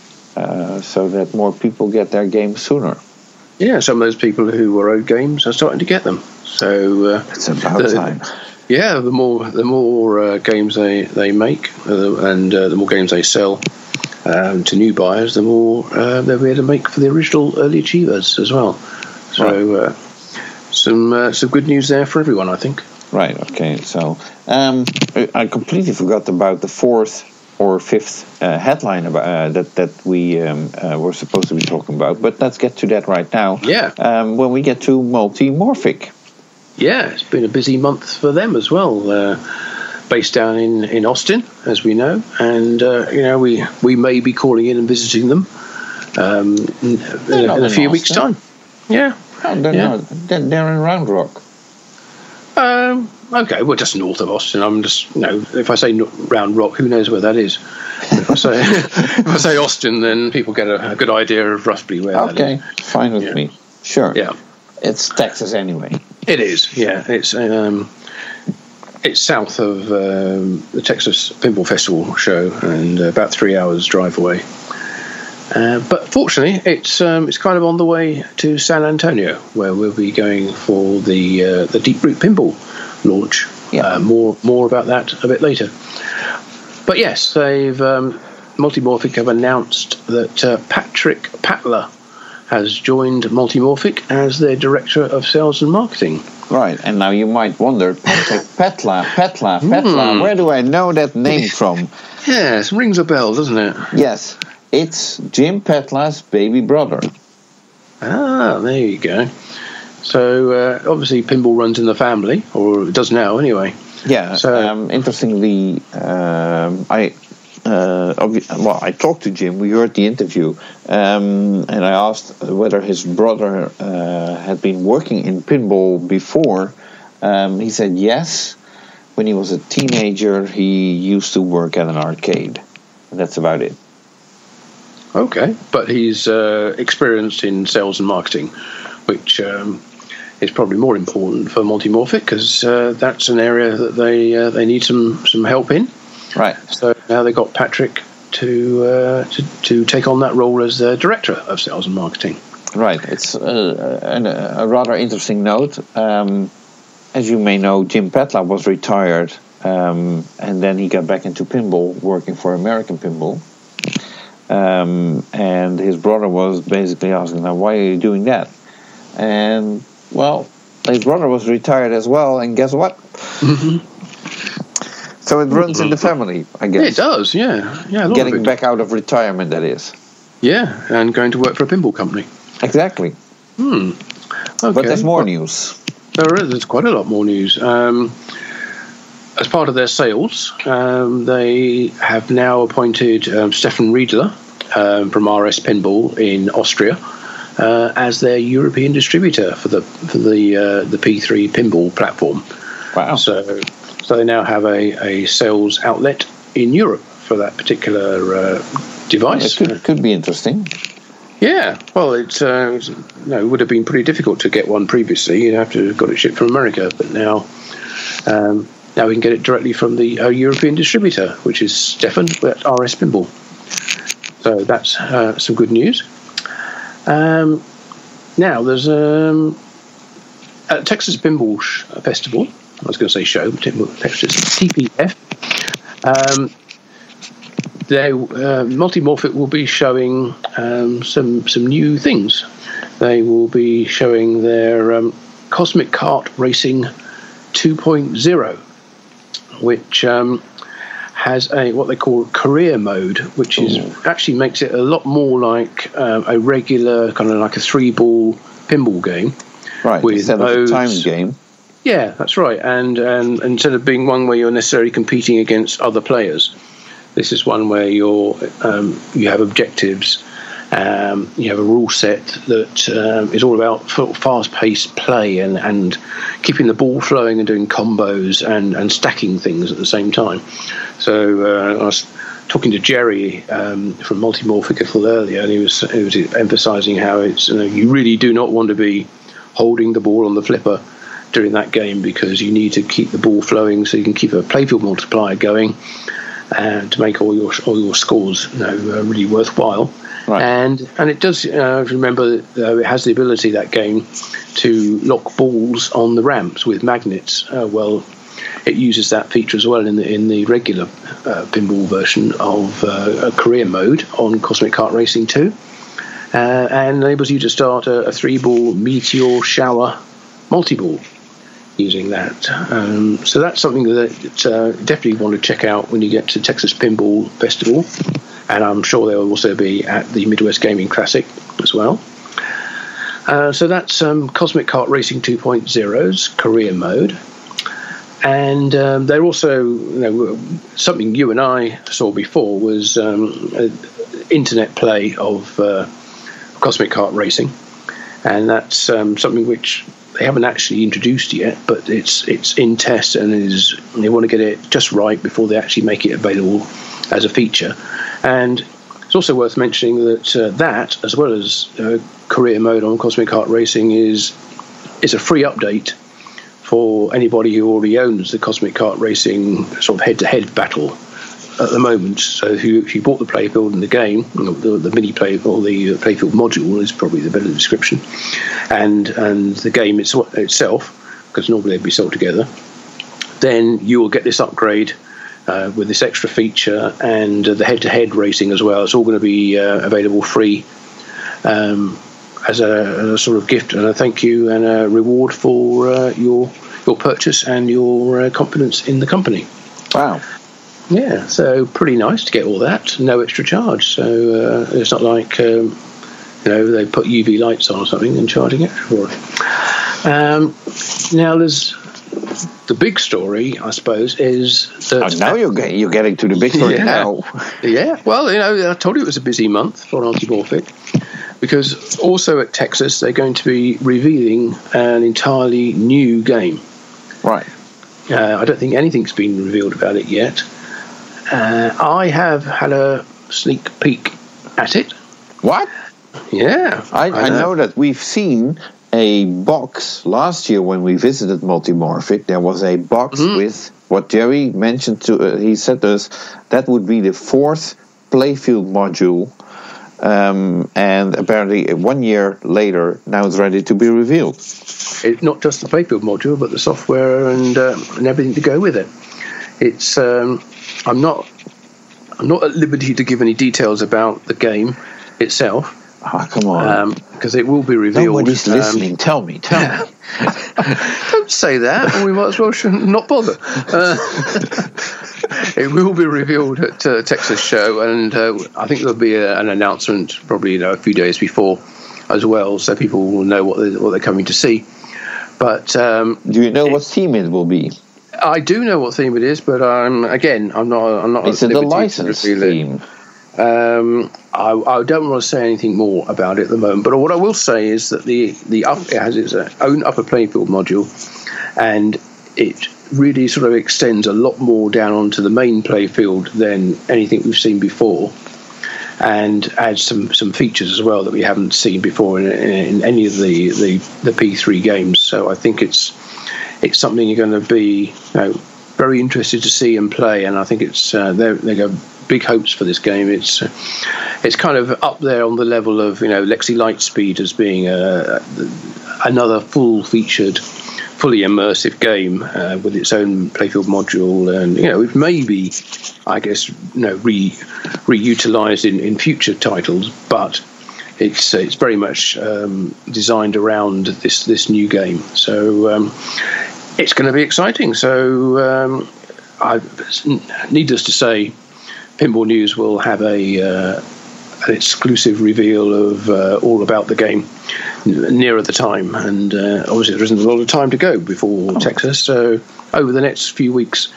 so that more people get their games sooner. Yeah, some of those people who were owed games are starting to get them. So it's about time. Yeah, the more games they make, and the more games they sell to new buyers, the more they'll be able to make for the original early achievers as well. So some good news there for everyone, I think. Right. Okay. So I completely forgot about the fourth or fifth headline about, that we were supposed to be talking about, but let's get to that right now. Yeah. When we get to Multimorphic. Yeah, it's been a busy month for them as well. Based down in Austin, as we know, and we may be calling in and visiting them in a few weeks' time. Yeah. Oh, they're in Round Rock. Okay, well, just north of Austin. I'm just, if I say Round Rock, who knows where that is? If I say Austin, then people get a good idea of roughly where that is. Okay, fine with me. Sure. Yeah. It's Texas anyway. It is, yeah. It's south of the Texas Pinball Festival show, and about 3 hours drive away. But fortunately, it's kind of on the way to San Antonio, where we'll be going for the Deep Root Pinball launch. Yeah. More about that a bit later. But yes, they've Multimorphic have announced that Patrick Patla has joined Multimorphic as their director of sales and marketing. Right, and now you might wonder, Patrick Patla, where do I know that name from? Yes, rings a bell, doesn't it? Yes. It's Jim Patla's baby brother. Ah, there you go. So, obviously, pinball runs in the family, or it does now anyway. Yeah, so, interestingly, I talked to Jim, we heard the interview, and I asked whether his brother had been working in pinball before. He said yes. When he was a teenager, he used to work at an arcade. And that's about it. Okay, but he's experienced in sales and marketing, which is probably more important for Multimorphic, because that's an area that they need some help in. Right. So now they've got Patrick to take on that role as the director of sales and marketing. Right. It's a rather interesting note. As you may know, Jim Patla was retired, and then he got back into pinball, working for American Pinball. And his brother was basically asking, now, why are you doing that? And, well, his brother was retired as well, and guess what? Mm-hmm. So it runs in the family, I guess. It does, yeah. Getting back out of retirement, that is. Yeah, and going to work for a pinball company. Exactly. Okay. But there's more news. There's quite a lot more news. As part of their sales, they have now appointed Stefan Riedler from RS Pinball in Austria as their European distributor for the P3 pinball platform. Wow! So they now have a sales outlet in Europe for that particular device. It could be interesting. Yeah, well, it would have been pretty difficult to get one previously. You'd have to have got it shipped from America, but now we can get it directly from the European distributor, which is Stefan at RS Pinball. So that's some good news. Now, there's at Texas Pinball Festival, I was going to say show, Texas TPF, Multimorphic will be showing some new things. They will be showing their Cosmic Kart Racing 2.0, which has what they call career mode, which actually makes it a lot more like a regular kind of like a 3-ball pinball game. Right, instead of a timed game. Yeah, that's right. And instead of being one where you're necessarily competing against other players, this is one where you have objectives. You have a rule set that is all about fast-paced play and keeping the ball flowing and doing combos and stacking things at the same time. So I was talking to Jerry from Multimorphic a little earlier, and he was emphasising how it's you really do not want to be holding the ball on the flipper during that game, because you need to keep the ball flowing so you can keep a playfield multiplier going and to make all your scores really worthwhile. Right. And it does remember it has the ability, that game, to lock balls on the ramps with magnets. It uses that feature as well in the regular pinball version of a career mode on Cosmic Kart Racing 2, and enables you to start a 3-ball meteor shower multi-ball using that. So that's something that definitely want to check out when you get to Texas Pinball Festival. And I'm sure they'll also be at the Midwest Gaming Classic as well. So that's Cosmic Kart Racing 2.0's career mode. And they're also, something you and I saw before was internet play of Cosmic Kart Racing. And that's something which they haven't actually introduced yet, but it's in test, and they want to get it just right before they actually make it available as a feature. And it's also worth mentioning that that, as well as career mode on Cosmic Kart Racing, is a free update for anybody who already owns the Cosmic Kart Racing sort of head-to-head battle at the moment. So if you bought the playfield in the game, the mini play or the playfield module is probably the better description, and the game itself, because normally they'd be sold together, then you will get this upgrade with this extra feature and the head-to-head racing as well. It's all going to be available free as a sort of gift and a thank you and a reward for your purchase and your confidence in the company. Wow. Yeah, so pretty nice to get all that, no extra charge. So it's not like they put UV lights on or something and charging extra for it. Now there's the big story, I suppose, is that now you're getting to the big story now. Yeah, well, I told you it was a busy month for Multimorphic, because also at Texas they're going to be revealing an entirely new game. Right. I don't think anything's been revealed about it yet. I have had a sneak peek at it. What? Yeah. I know that we've seen a box last year when we visited Multimorphic. There was a box with what Jerry mentioned he said to us that would be the 4th playfield module, and apparently 1 year later now it's ready to be revealed. It's not just the playfield module, but the software and everything to go with it. It's I'm not at liberty to give any details about the game itself. Oh, come on. Because it will be revealed. Nobody's listening. Tell me. Don't say that, or we might as well not bother. It will be revealed at Texas Show, and I think there'll be an announcement probably a few days before as well, so people will know what they're coming to see. But do you know what theme it will be? I do know what theme it is, but I'm not. Is it a license theme? I don't want to say anything more about it at the moment. But what I will say is that it has its own upper playfield module, and it really sort of extends a lot more down onto the main playfield than anything we've seen before, and adds some features as well that we haven't seen before in any of the P3 games. So I think it's something you're going to be very interested to see and play, and I think it's they're big hopes for this game. It's kind of up there on the level of Lexi Lightspeed as being another full-featured, fully immersive game with its own playfield module, and it may be, I guess, reutilized in future titles, but it's very much designed around this new game. So it's going to be exciting. So needless to say, Pinball News will have an exclusive reveal of all about the game nearer the time, and obviously there isn't a lot of time to go before Texas, so over the next few weeks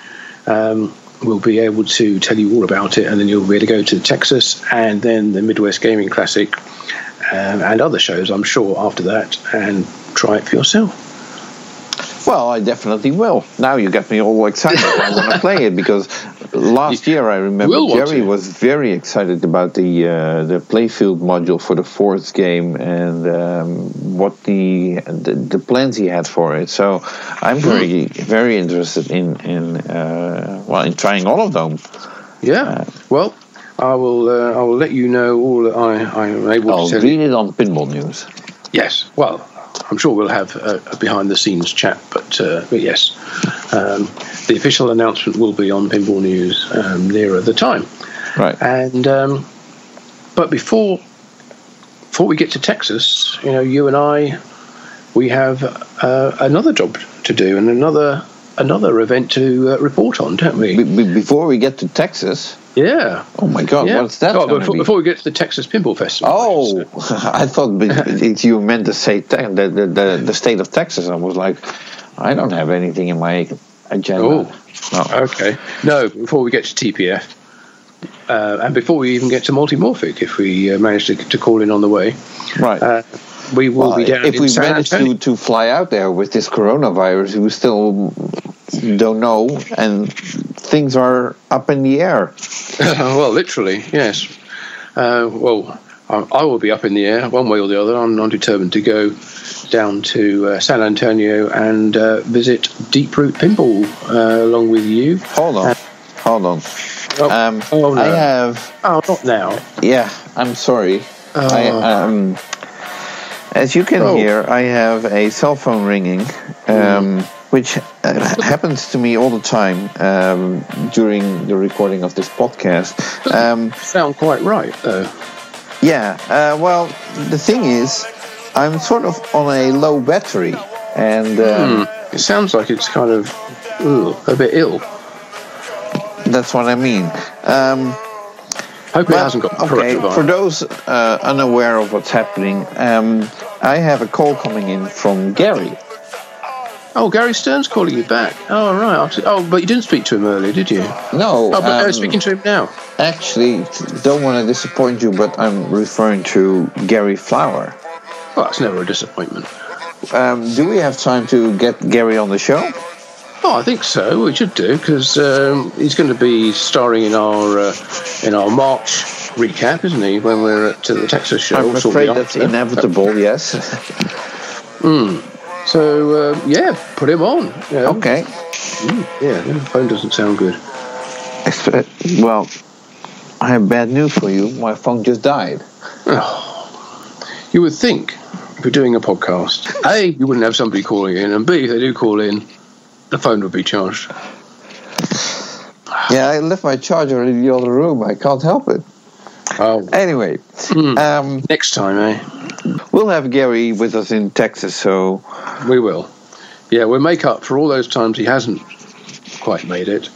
we'll be able to tell you all about it, and then you'll be able to go to Texas and then the Midwest Gaming Classic and other shows, I'm sure, after that, and try it for yourself. Well, I definitely will. Now you get me all excited. I want to play it, because last year I remember Jerry was very excited about the playfield module for the fourth game, and what the plans he had for it. So I'm very, very interested in trying all of them. Yeah. Well, I will let you know all that I am able to tell you. I'll read it on Pinball News. Yes. Well, I'm sure we'll have a behind-the-scenes chat, but yes, the official announcement will be on Pinball News nearer the time. Right. And but before we get to Texas, you and I, we have another job to do and another event to report on, don't we? Before we get to Texas. Yeah. Oh my God! Yeah. What's that? Before we get to the Texas Pinball Festival. Oh, I thought you meant to say the state of Texas. I was like, I don't have anything in my agenda. Oh, no. Okay. No, before we get to TPF, and before we even get to Multimorphic, if we manage to call in on the way, right? We will be down. If we manage to fly out there with this coronavirus, we still don't know, and things are up in the air. Well, literally, yes. Well, I will be up in the air one way or the other. I'm determined to go down to San Antonio and visit Deep Root Pinball along with you. Hold on. Oh, no. I have. Oh, not now. Yeah, I'm sorry. As you can hear, I have a cell phone ringing, which happens to me all the time during the recording of this podcast. Sound quite right, though. Yeah. Well, the thing is, I'm sort of on a low battery, and it sounds like it's kind of a bit ill. That's what I mean. Hope it hasn't got coronavirus. For those unaware of what's happening, I have a call coming in from Gary. Oh, Gary Stern's calling you back. Oh, right. But you didn't speak to him earlier, did you? No. Oh, but speaking to him now. Actually, don't want to disappoint you, but I'm referring to Gary Flower. Well, that's never a disappointment. Do we have time to get Gary on the show? Oh, I think so. We should do, because he's going to be starring in our March recap, isn't he? When we're at the Texas show. I'm afraid that's inevitable. Yes. So yeah, put him on. Okay. Yeah, the phone doesn't sound good. Well, I have bad news for you. My phone just died. Oh, you would think if we're doing a podcast, A, you wouldn't have somebody calling in, and B, if they do call in, the phone would be charged. Yeah, I left my charger in the other room. I can't help it. Oh. Anyway. Next time, eh? We'll have Gary with us in Texas, so... We will. Yeah, we'll make up for all those times he hasn't quite made it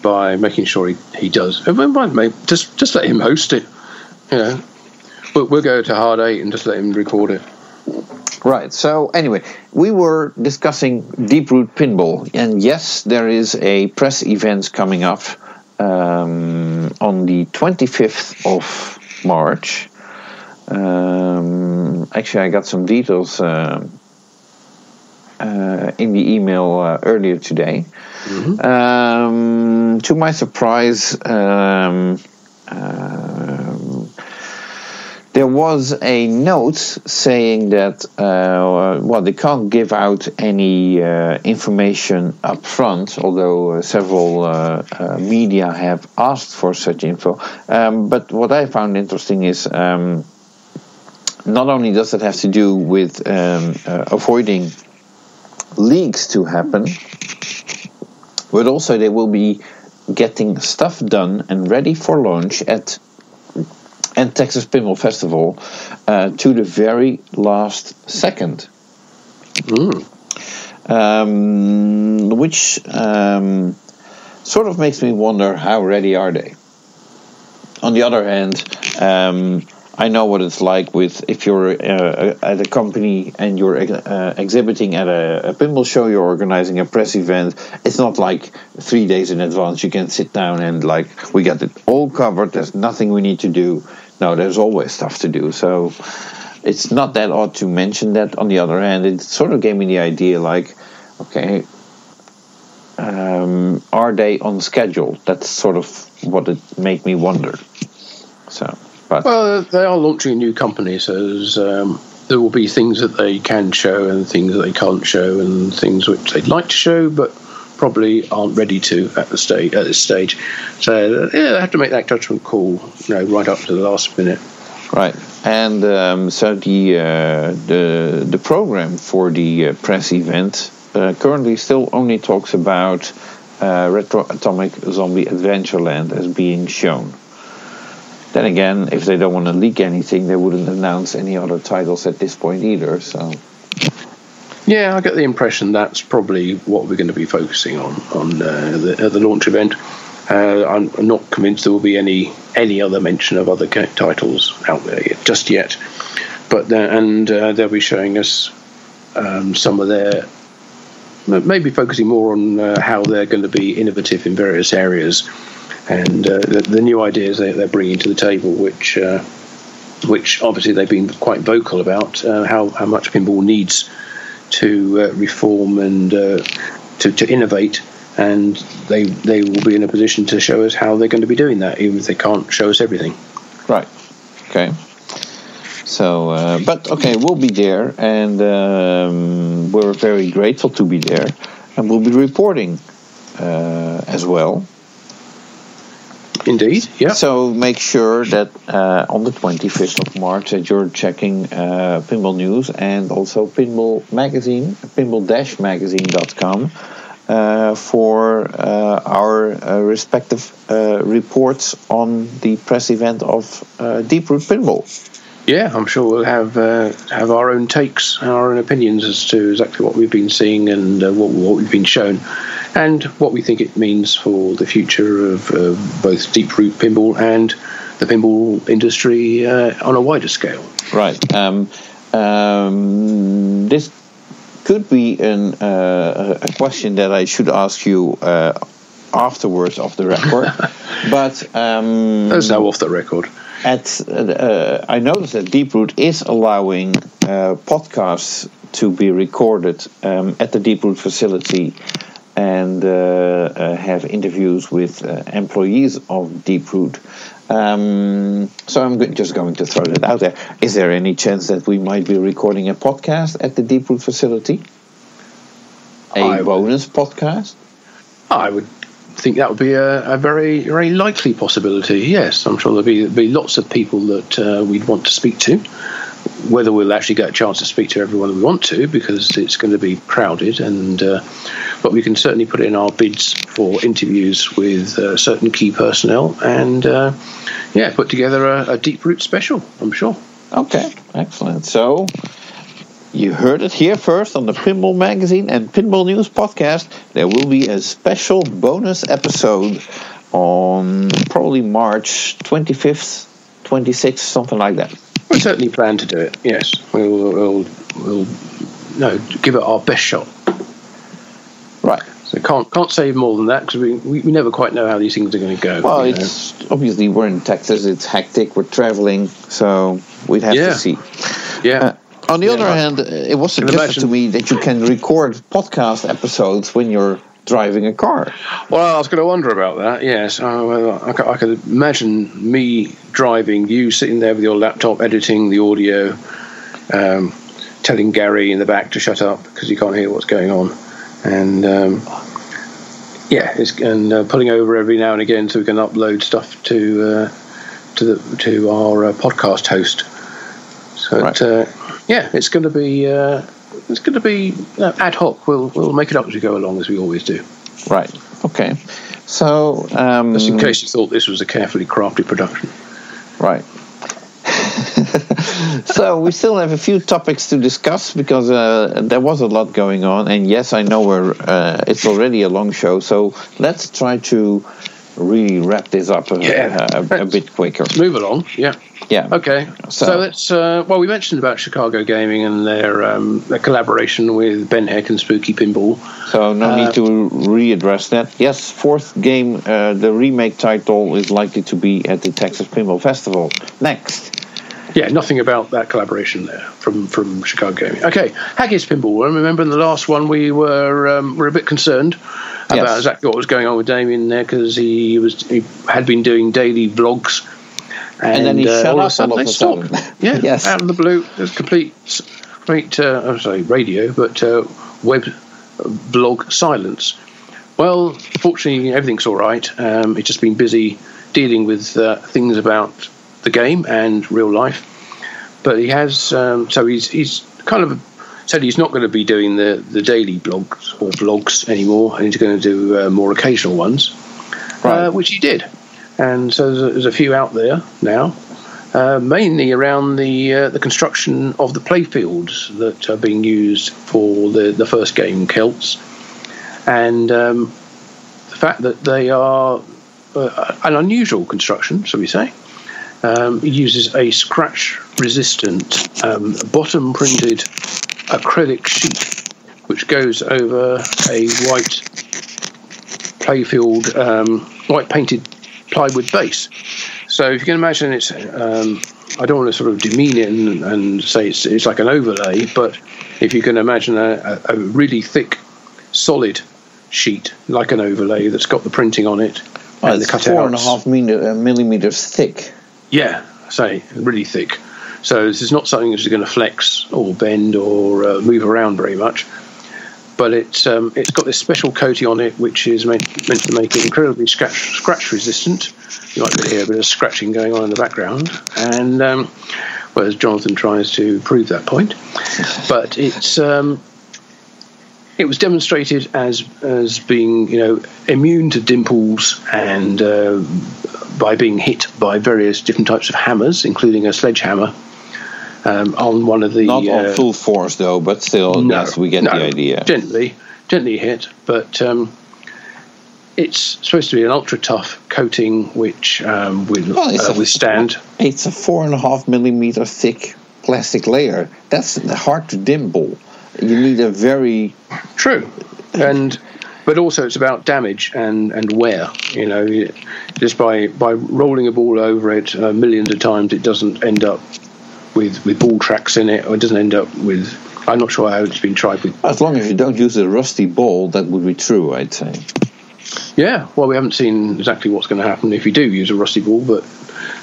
by making sure he does. Just let him host it. We'll go to Hard 8 and just let him record it. Right, so anyway, we were discussing Deep Root Pinball, and yes, there is a press event coming up on the 25th of March. Actually, I got some details in the email earlier today. Mm-hmm. To my surprise, There was a note saying that, they can't give out any information up front, although several media have asked for such info. But what I found interesting is not only does it have to do with avoiding leaks to happen, but also they will be getting stuff done and ready for launch at Texas Pinball Festival to the very last second. Which sort of makes me wonder, how ready are they? On the other hand, I know what it's like with if you're at a company and you're exhibiting at a pinball show, you're organizing a press event. It's not like 3 days in advance you can sit down and we got it all covered. There's nothing we need to do. No, there's always stuff to do. So it's not that odd to mention that. On the other hand, it sort of gave me the idea okay, are they on schedule? That's sort of what it made me wonder. So. Well, they are launching a new company, so there will be things that they can show and things that they can't show, and things which they'd like to show but probably aren't ready to at this stage. So they have to make that judgment call, right up to the last minute. Right, and so the program for the press event currently still only talks about Retro Atomic Zombie Adventureland as being shown. Then again, if they don't want to leak anything, they wouldn't announce any other titles at this point either. So, yeah, I get the impression that's probably what we're going to be focusing on the launch event. I'm not convinced there will be any other mention of other titles out there just yet. But they'll be showing us some of their, maybe focusing more on how they're going to be innovative in various areas. And the new ideas they're bringing to the table, which obviously they've been quite vocal about, how much pinball needs to reform and to innovate, and they will be in a position to show us how they're going to be doing that, even if they can't show us everything. Right. Okay. So, but okay, we'll be there, and we're very grateful to be there, and we'll be reporting as well. Indeed, yeah. So make sure that on the 25th of March that you're checking Pinball News and also Pinball Magazine, pinball-magazine.com for our respective reports on the press event of Deep Root Pinball. Yeah, I'm sure we'll have our own takes and our own opinions as to exactly what we've been seeing and what we've been shown, and what we think it means for the future of both Deep Root Pinball and the pinball industry on a wider scale. Right. This could be a question that I should ask you afterwards off the record, but that's now off the record. I noticed that Deep Root is allowing podcasts to be recorded at the Deep Root facility and have interviews with employees of Deep Root. So I'm just going to throw that out there. Is there any chance that we might be recording a podcast at the Deep Root facility? A bonus podcast? I would think that would be a very, very likely possibility. Yes, I'm sure there'll be lots of people that we'd want to speak to. Whether we'll actually get a chance to speak to everyone we want to, because it's going to be crowded, but we can certainly put in our bids for interviews with certain key personnel and put together a Deep Root special, I'm sure. Okay, excellent. So you heard it here first on the Pinball Magazine and Pinball News podcast. There will be a special bonus episode on probably March 25th, 26th, something like that. We certainly plan to do it, yes. We'll give it our best shot. Right. So can't say more than that, because we never quite know how these things are going to go. Well, it's obviously we're in Texas, it's hectic, we're traveling, so we'd have to see. Yeah. On the other hand, it was suggested to me that you can record podcast episodes when you're driving a car. Well, I was going to wonder about that. Yes, I could imagine me driving, you sitting there with your laptop editing the audio, telling Gary in the back to shut up because he can't hear what's going on, and pulling over every now and again so we can upload stuff to our podcast host. So right. It's going to be ad hoc. We'll make it up as we go along, as we always do. Right. Okay. So just in case you thought this was a carefully crafted production. Right. So we still have a few topics to discuss because there was a lot going on, and yes, I know it's already a long show, so let's try to really wrap this up a bit quicker. Let's move along. Yeah. Okay. So let's. We mentioned about Chicago Gaming and their collaboration with Ben Heck and Spooky Pinball. So no need to readdress that. Yes, fourth game, the remake title is likely to be at the Texas Pinball Festival next. Yeah, nothing about that collaboration there from Chicago Gaming. Okay, Haggis Pinball. I remember in the last one we were a bit concerned about exactly what was going on with Damien there because he had been doing daily vlogs, and then he shut all up of a sudden they stopped. Yeah, yes. Out of the blue, there's complete radio, but web blog silence. Well, fortunately, everything's all right. He's just been busy dealing with things about the game and real life, but he has so he's kind of said he's not going to be doing the daily blogs or vlogs anymore, and he's going to do more occasional ones, which he did, and so there's a few out there now, mainly around the construction of the playfields that are being used for the first game, Celts, and the fact that they are an unusual construction, shall we say. It uses a scratch-resistant, bottom-printed acrylic sheet, which goes over a white playfield, white painted plywood base. So if you can imagine, it's I don't want to sort of demean it and say it's like an overlay, but if you can imagine a really thick, solid sheet like an overlay that's got the printing on it. And it's 4.5 millimeters thick. Yeah, say really thick. So this is not something that's going to flex or bend or move around very much. But it's got this special coating on it, which is meant to make it incredibly scratch resistant. You might hear a bit of scratching going on in the background, and as Jonathan tries to prove that point. But it was demonstrated as being immune to dimples and by being hit by various different types of hammers, including a sledgehammer. On one of the not on full force though, but still, yes, we get the idea. Gently hit, but it's supposed to be an ultra tough coating which will withstand. It's a 4.5 millimeter thick plastic layer. That's hard to dimple. You need a very true, but also it's about damage and wear. Just by rolling a ball over it millions of times, it doesn't end up with ball tracks in it, or it doesn't end up with. I'm not sure how it's been tried with. As long as you don't use a rusty ball, that would be true, I'd say. Yeah, well, we haven't seen exactly what's going to happen if you do use a rusty ball, but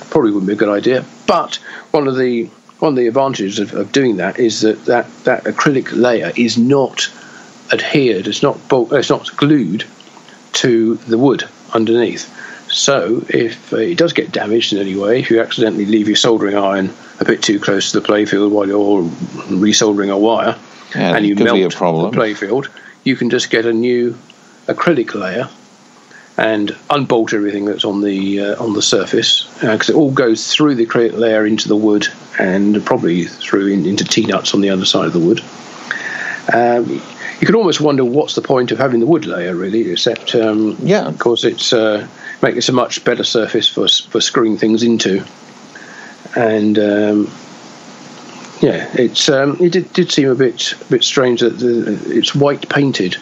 probably wouldn't be a good idea. But one of the advantages of doing that is that acrylic layer is not adhered, it's not glued to the wood underneath. So if it does get damaged in any way, if you accidentally leave your soldering iron a bit too close to the playfield while you're resoldering a wire and you melt the playfield, you can just get a new acrylic layer and unbolt everything that's on the surface, because it all goes through the acrylic layer into the wood and probably through into T-nuts on the other side of the wood. You could almost wonder what's the point of having the wood layer, really, except of course it's makes it a much better surface for screwing things into, and it did seem a bit strange that it's white painted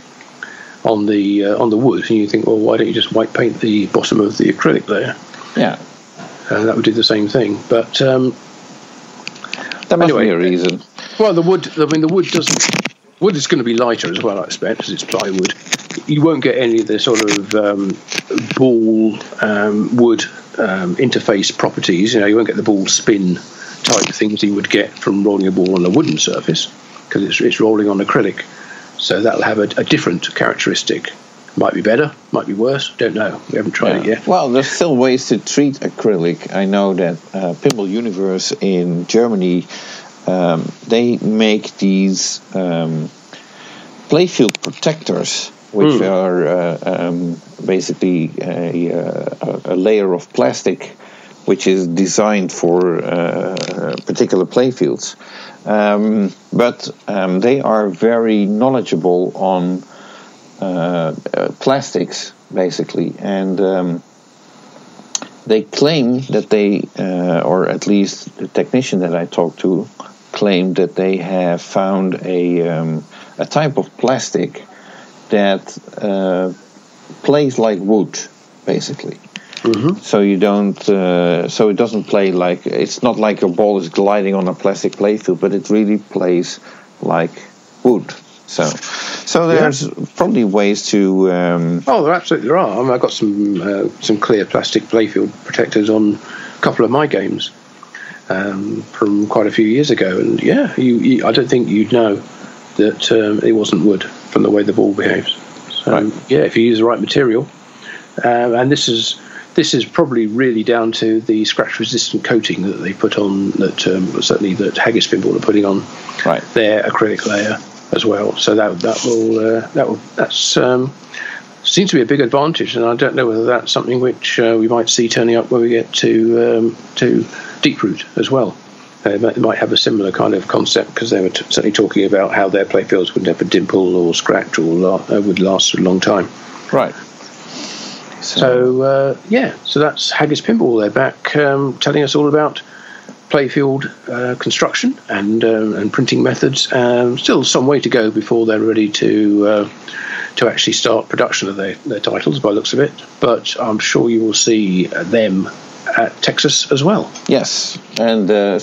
on the wood, and you think, well, why don't you just white paint the bottom of the acrylic layer? Yeah, that would do the same thing. But there must be a reason. Well, the wood wood is going to be lighter as well, I expect, because it's plywood. You won't get any of the sort of ball wood interface properties. You won't get the ball spin type things you would get from rolling a ball on a wooden surface, because it's rolling on acrylic. So that'll have a different characteristic. Might be better, might be worse, don't know. We haven't tried it yet. Well, there's still ways to treat acrylic. I know that Pinball Universe in Germany, they make these playfield protectors, which are basically a layer of plastic which is designed for particular playfields. But they are very knowledgeable on plastics, basically, and they claim that they, or at least the technician that I talked to, claimed that they have found a type of plastic that plays like wood, basically. Mm-hmm. So you don't. So it doesn't play like. It's not like a ball is gliding on a plastic playfield, but it really plays like wood. So there's probably ways to. There absolutely are. I mean, I've got some clear plastic playfield protectors on a couple of my games from quite a few years ago, and I don't think you'd know that it wasn't wood from the way the ball behaves. So if you use the right material, and this is probably really down to the scratch-resistant coating that they put on. That certainly that Haggis Pinball are putting on their acrylic layer as well. So that seems to be a big advantage, and I don't know whether that's something which we might see turning up when we get to Deep Root as well. They might have a similar kind of concept, because they were certainly talking about how their playfields wouldn't have a dimple or scratch or would last for a long time. Right. So that's Haggis Pinball. They're back telling us all about playfield construction and printing methods. Still some way to go before they're ready to actually start production of their titles, by the looks of it. But I'm sure you will see them at Texas as well. Yes, and the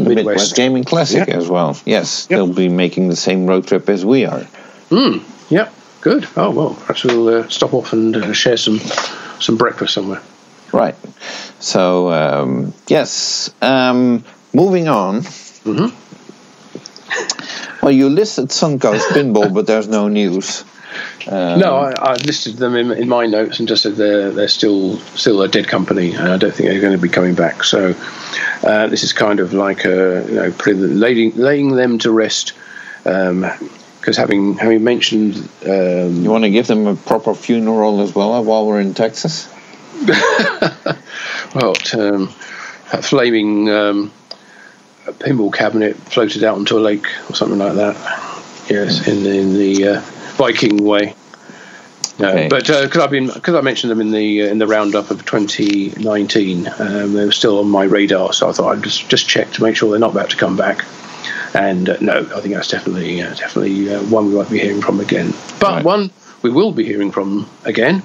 Midwest Gaming Classic as well. Yes, they'll be making the same road trip as we are. Yep. Good. Oh, well, perhaps we'll stop off and share some breakfast somewhere. Right. So, moving on. Mm-hmm. Well, you listed Suncoast Pinball, but there's no news. No, I listed them in my notes and just said they're still a dead company, and I don't think they're going to be coming back. So this is kind of like laying them to rest. Because having mentioned... you want to give them a proper funeral as well while we're in Texas? Well, a flaming pinball cabinet floated out onto a lake or something like that. Yes, in the Viking way. Okay. But because I mentioned them in the roundup of 2019, they were still on my radar, so I thought I'd just check to make sure they're not about to come back. And no, I think that's definitely one we won't be hearing from again. But one we will be hearing from again,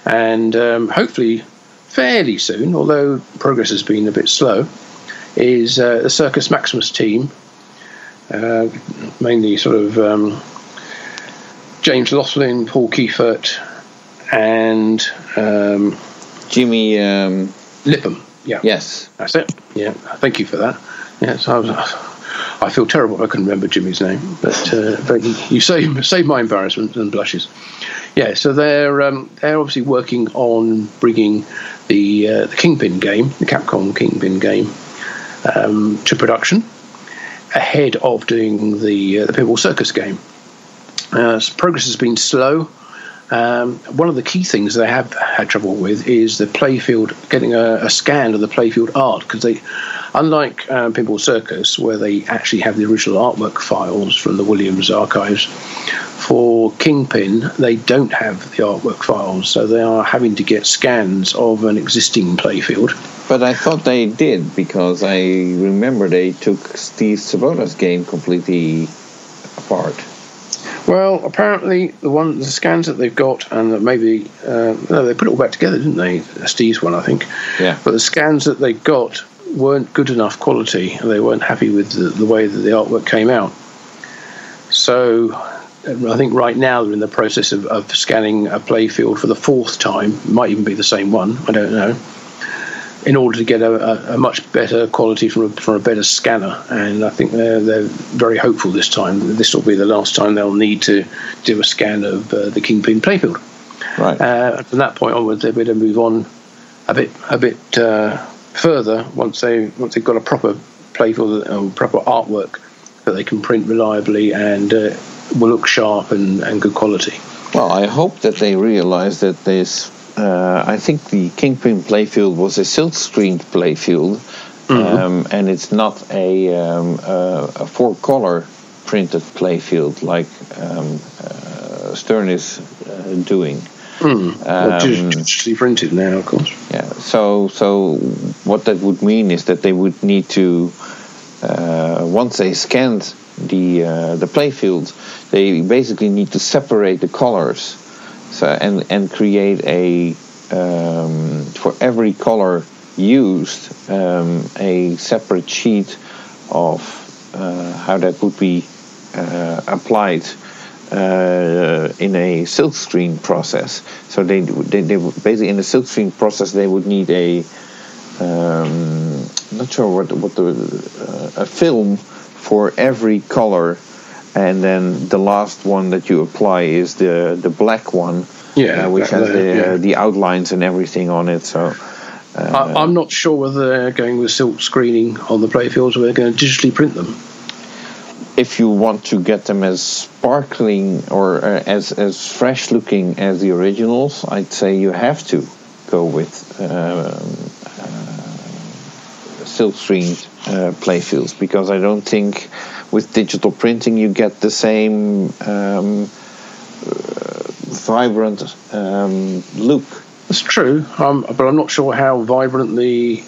and hopefully fairly soon, although progress has been a bit slow, is the Circus Maximus team, mainly sort of James Laughlin, Paul Kiefert, and Jimmy Lipham. Yeah. Yes. That's it. Yeah. Thank you for that. Yes, I feel terrible I couldn't remember Jimmy's name, but you saved my embarrassment and blushes. Yeah, so they're obviously working on bringing the Kingpin game, the Capcom Kingpin game, to production ahead of doing the Pinball Circus game. Progress has been slow. One of the key things they have had trouble with is the playfield, getting a scan of the playfield art, because they, unlike Pinball Circus, where they actually have the original artwork files from the Williams archives, for Kingpin they don't have the artwork files, so they are having to get scans of an existing playfield. But I thought they did, because I remember they took Steve Sabota's game completely apart. Well, apparently the scans that they've got, and that maybe they put it all back together, didn't they? Steve's one, I think. Yeah. But the scans that they got weren't good enough quality, and they weren't happy with the way that the artwork came out. So I think right now they're in the process of scanning a playfield for the 4th time. Might even be the same one. I don't know. In order to get a much better quality from a better scanner, and I think they're very hopeful this time. This will be the last time they'll need to do a scan of the Kingpin playfield. Right. From that point onwards, they'll be able to move on a bit further once they've got a proper playfield or proper artwork that they can print reliably and will look sharp and good quality. Well, I hope that they realize that this. I think the Kingpin playfield was a silkscreened playfield, and it's not a 4-color printed playfield like Stern is doing. Digitally printed now, of course. Yeah. So what that would mean is that they would need to once they scanned the playfield, they basically need to separate the colors. So and create a for every color used a separate sheet of how that would be applied in a silkscreen process. So they basically in the silkscreen process they would need a not sure what a film for every color. And then the last one that you apply is the black one, which has the outlines and everything on it. So I'm not sure whether they're going with silk screening on the playfields or they're going to digitally print them. If you want to get them as sparkling or as fresh looking as the originals, I'd say you have to go with silk screened playfields, because I don't think with digital printing you get the same vibrant look. It's true, but I'm not sure how vibrant the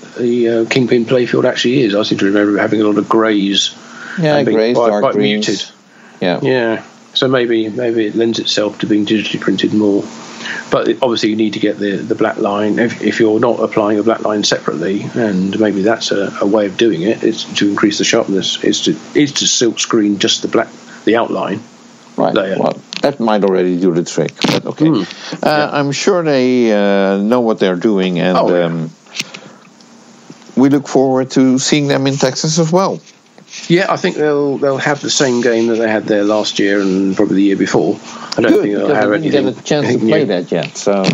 Kingpin playfield actually is. I seem to remember having a lot of greys. Yeah, greys, dark greens. Muted. Yeah. So maybe it lends itself to being digitally printed more. But obviously you need to get the black line. If you're not applying a black line separately, and maybe that's a way of doing it, it's to increase the sharpness, is to silk screen just the outline. Right. Layer. Well, that might already do the trick. But okay. I'm sure they know what they're doing, and we look forward to seeing them in Texas as well. Yeah, I think they'll have the same game that they had there last year and probably the year before. I don't think they'll have anything. Didn't get a chance to play that yet. So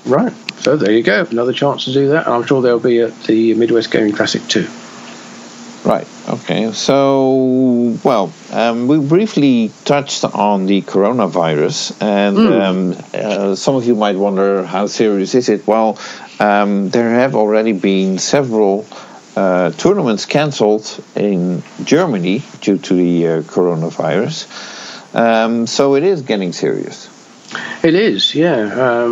right. So there you go, another chance to do that. And I'm sure they'll be at the Midwest Gaming Classic too. Right. Okay. So we briefly touched on the coronavirus, and some of you might wonder, how serious is it? Well, there have already been several tournaments cancelled in Germany due to the coronavirus. So it is getting serious. It is, yeah.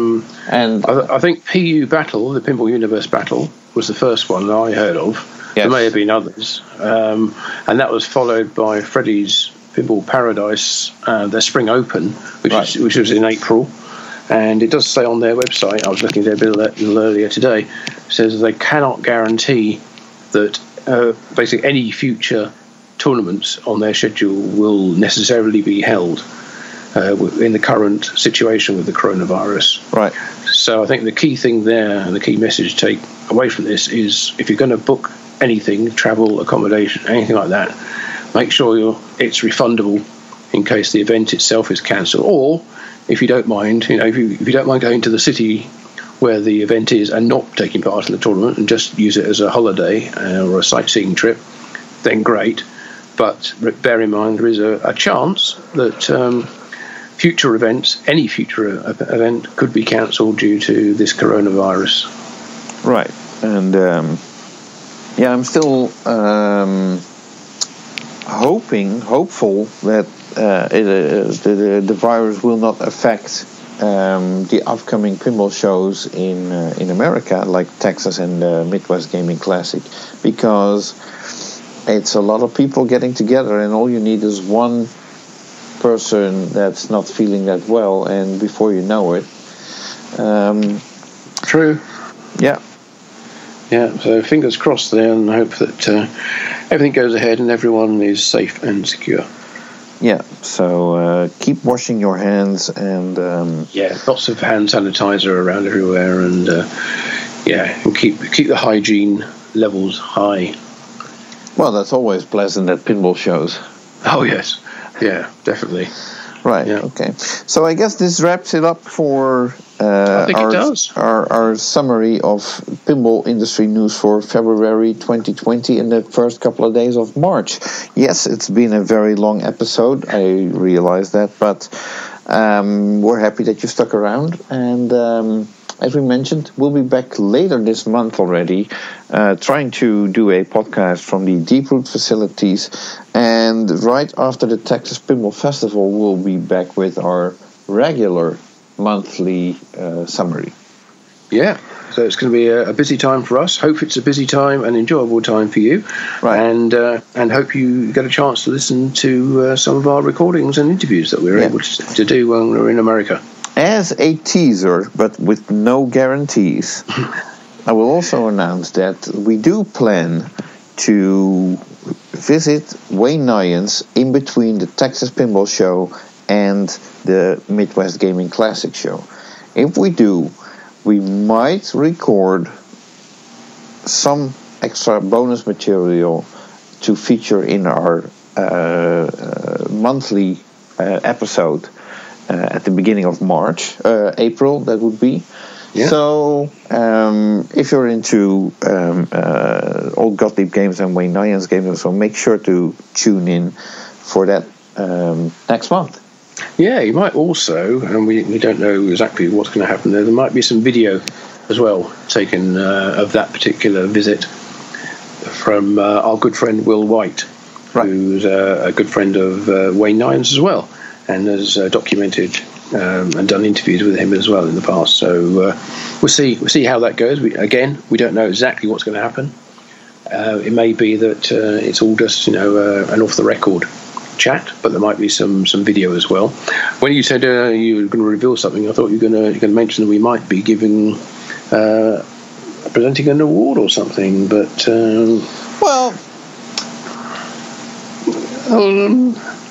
And I think PU Battle, the Pinball Universe Battle, was the first one that I heard of. Yes. There may have been others. And that was followed by Freddie's Pinball Paradise, their Spring Open, which was in April. And it does say on their website, I was looking at it a little earlier today, it says they cannot guarantee that basically any future tournaments on their schedule will necessarily be held in the current situation with the coronavirus. Right. So I think the key thing there and the key message to take away from this is, if you're going to book anything, travel, accommodation, anything like that, make sure it's refundable in case the event itself is cancelled. Or if you don't mind, if you don't mind going to the city where the event is and not taking part in the tournament and just use it as a holiday or a sightseeing trip, then great. But bear in mind there is a chance that future events, any future event, could be cancelled due to this coronavirus. Right. And I'm still hopeful that the virus will not affect the upcoming pinball shows in America, like Texas and Midwest Gaming Classic, because it's a lot of people getting together, and all you need is one person that's not feeling that well, and before you know it, true. Yeah. So fingers crossed there, and hope that everything goes ahead and everyone is safe and secure. Yeah, so keep washing your hands and... lots of hand sanitizer around everywhere, and and keep the hygiene levels high. Well, that's always pleasant at pinball shows. Oh, yes. Yeah, definitely. Right, yeah. Okay. So I guess this wraps it up for I think it does. Our summary of pinball industry news for February 2020 and the first couple of days of March. Yes, it's been a very long episode, I realize that, but we're happy that you stuck around, and as we mentioned, we'll be back later this month already, trying to do a podcast from the Deep Root facilities, and right after the Texas Pinball Festival, we'll be back with our regular monthly summary. Yeah, so it's going to be a busy time for us. Hope it's a busy time and enjoyable time for you, right? And hope you get a chance to listen to some of our recordings and interviews that we were able to do when we were in America. As a teaser, but with no guarantees, I will also announce that we do plan to visit Wayne Nyans in between the Texas Pinball Show and the Midwest Gaming Classic Show. If we do, we might record some extra bonus material to feature in our monthly episode at the beginning of March, April, that would be. Yeah. So, if you're into old Gottlieb games and Wayne Nyans games, so make sure to tune in for that next month. Yeah, you might also, and we don't know exactly what's going to happen there might be some video as well taken of that particular visit from our good friend Will White, right, who's a good friend of Wayne Nyans as well, and has documented and done interviews with him as well in the past. So we'll see how that goes. We don't know exactly what's going to happen. It may be that it's all just an off the record chat, but there might be some video as well. When you said you were going to reveal something, I thought you were going to mention that we might be presenting an award or something. But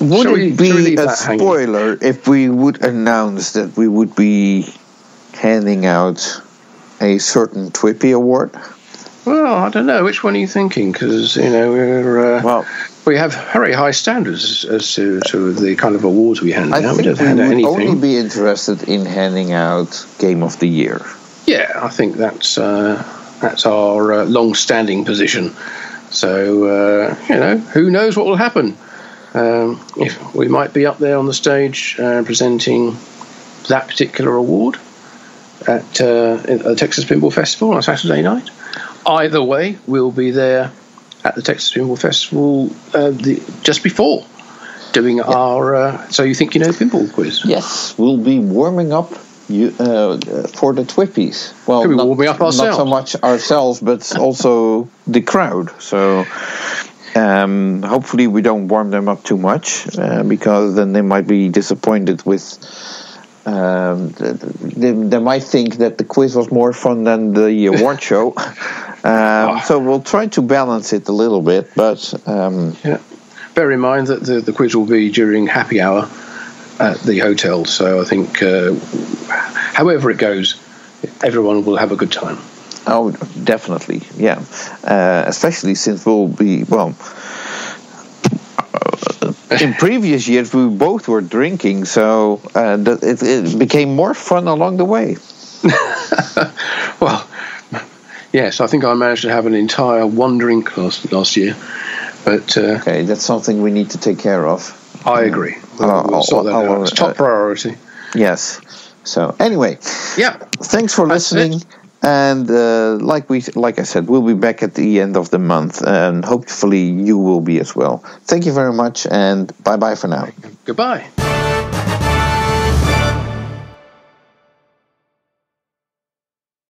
would it be a spoiler if we would announce that we would be handing out a certain Twippy award? Well, I don't know. Which one are you thinking? Because we have very high standards as to the kind of awards we hand out. I think we would only be interested in handing out Game of the Year. Yeah, I think that's our long-standing position. So who knows what will happen? If we might be up there on the stage presenting that particular award at the Texas Pinball Festival on Saturday night. Either way, we'll be there at the Texas Pinball Festival just before doing our So You Think You Know Pinball quiz. Yes, we'll be warming up for the Twippies. Well, warming up ourselves. Not so much ourselves, but also the crowd. So hopefully we don't warm them up too much, because then they might be disappointed with... they might think that the quiz was more fun than the award show. So we'll try to balance it a little bit, but... Bear in mind that the quiz will be during happy hour at the hotel, so I think however it goes, everyone will have a good time. Oh, definitely, yeah. Especially since we'll be, in previous years we both were drinking, so it became more fun along the way. Well, yes, I think I managed to have an entire one drink last year. But okay, that's something we need to take care of. I agree. We'll sort that out. It's top priority. Yes. So anyway, thanks for listening. And like I said, we'll be back at the end of the month, and hopefully you will be as well. Thank you very much, and bye-bye for now. Goodbye.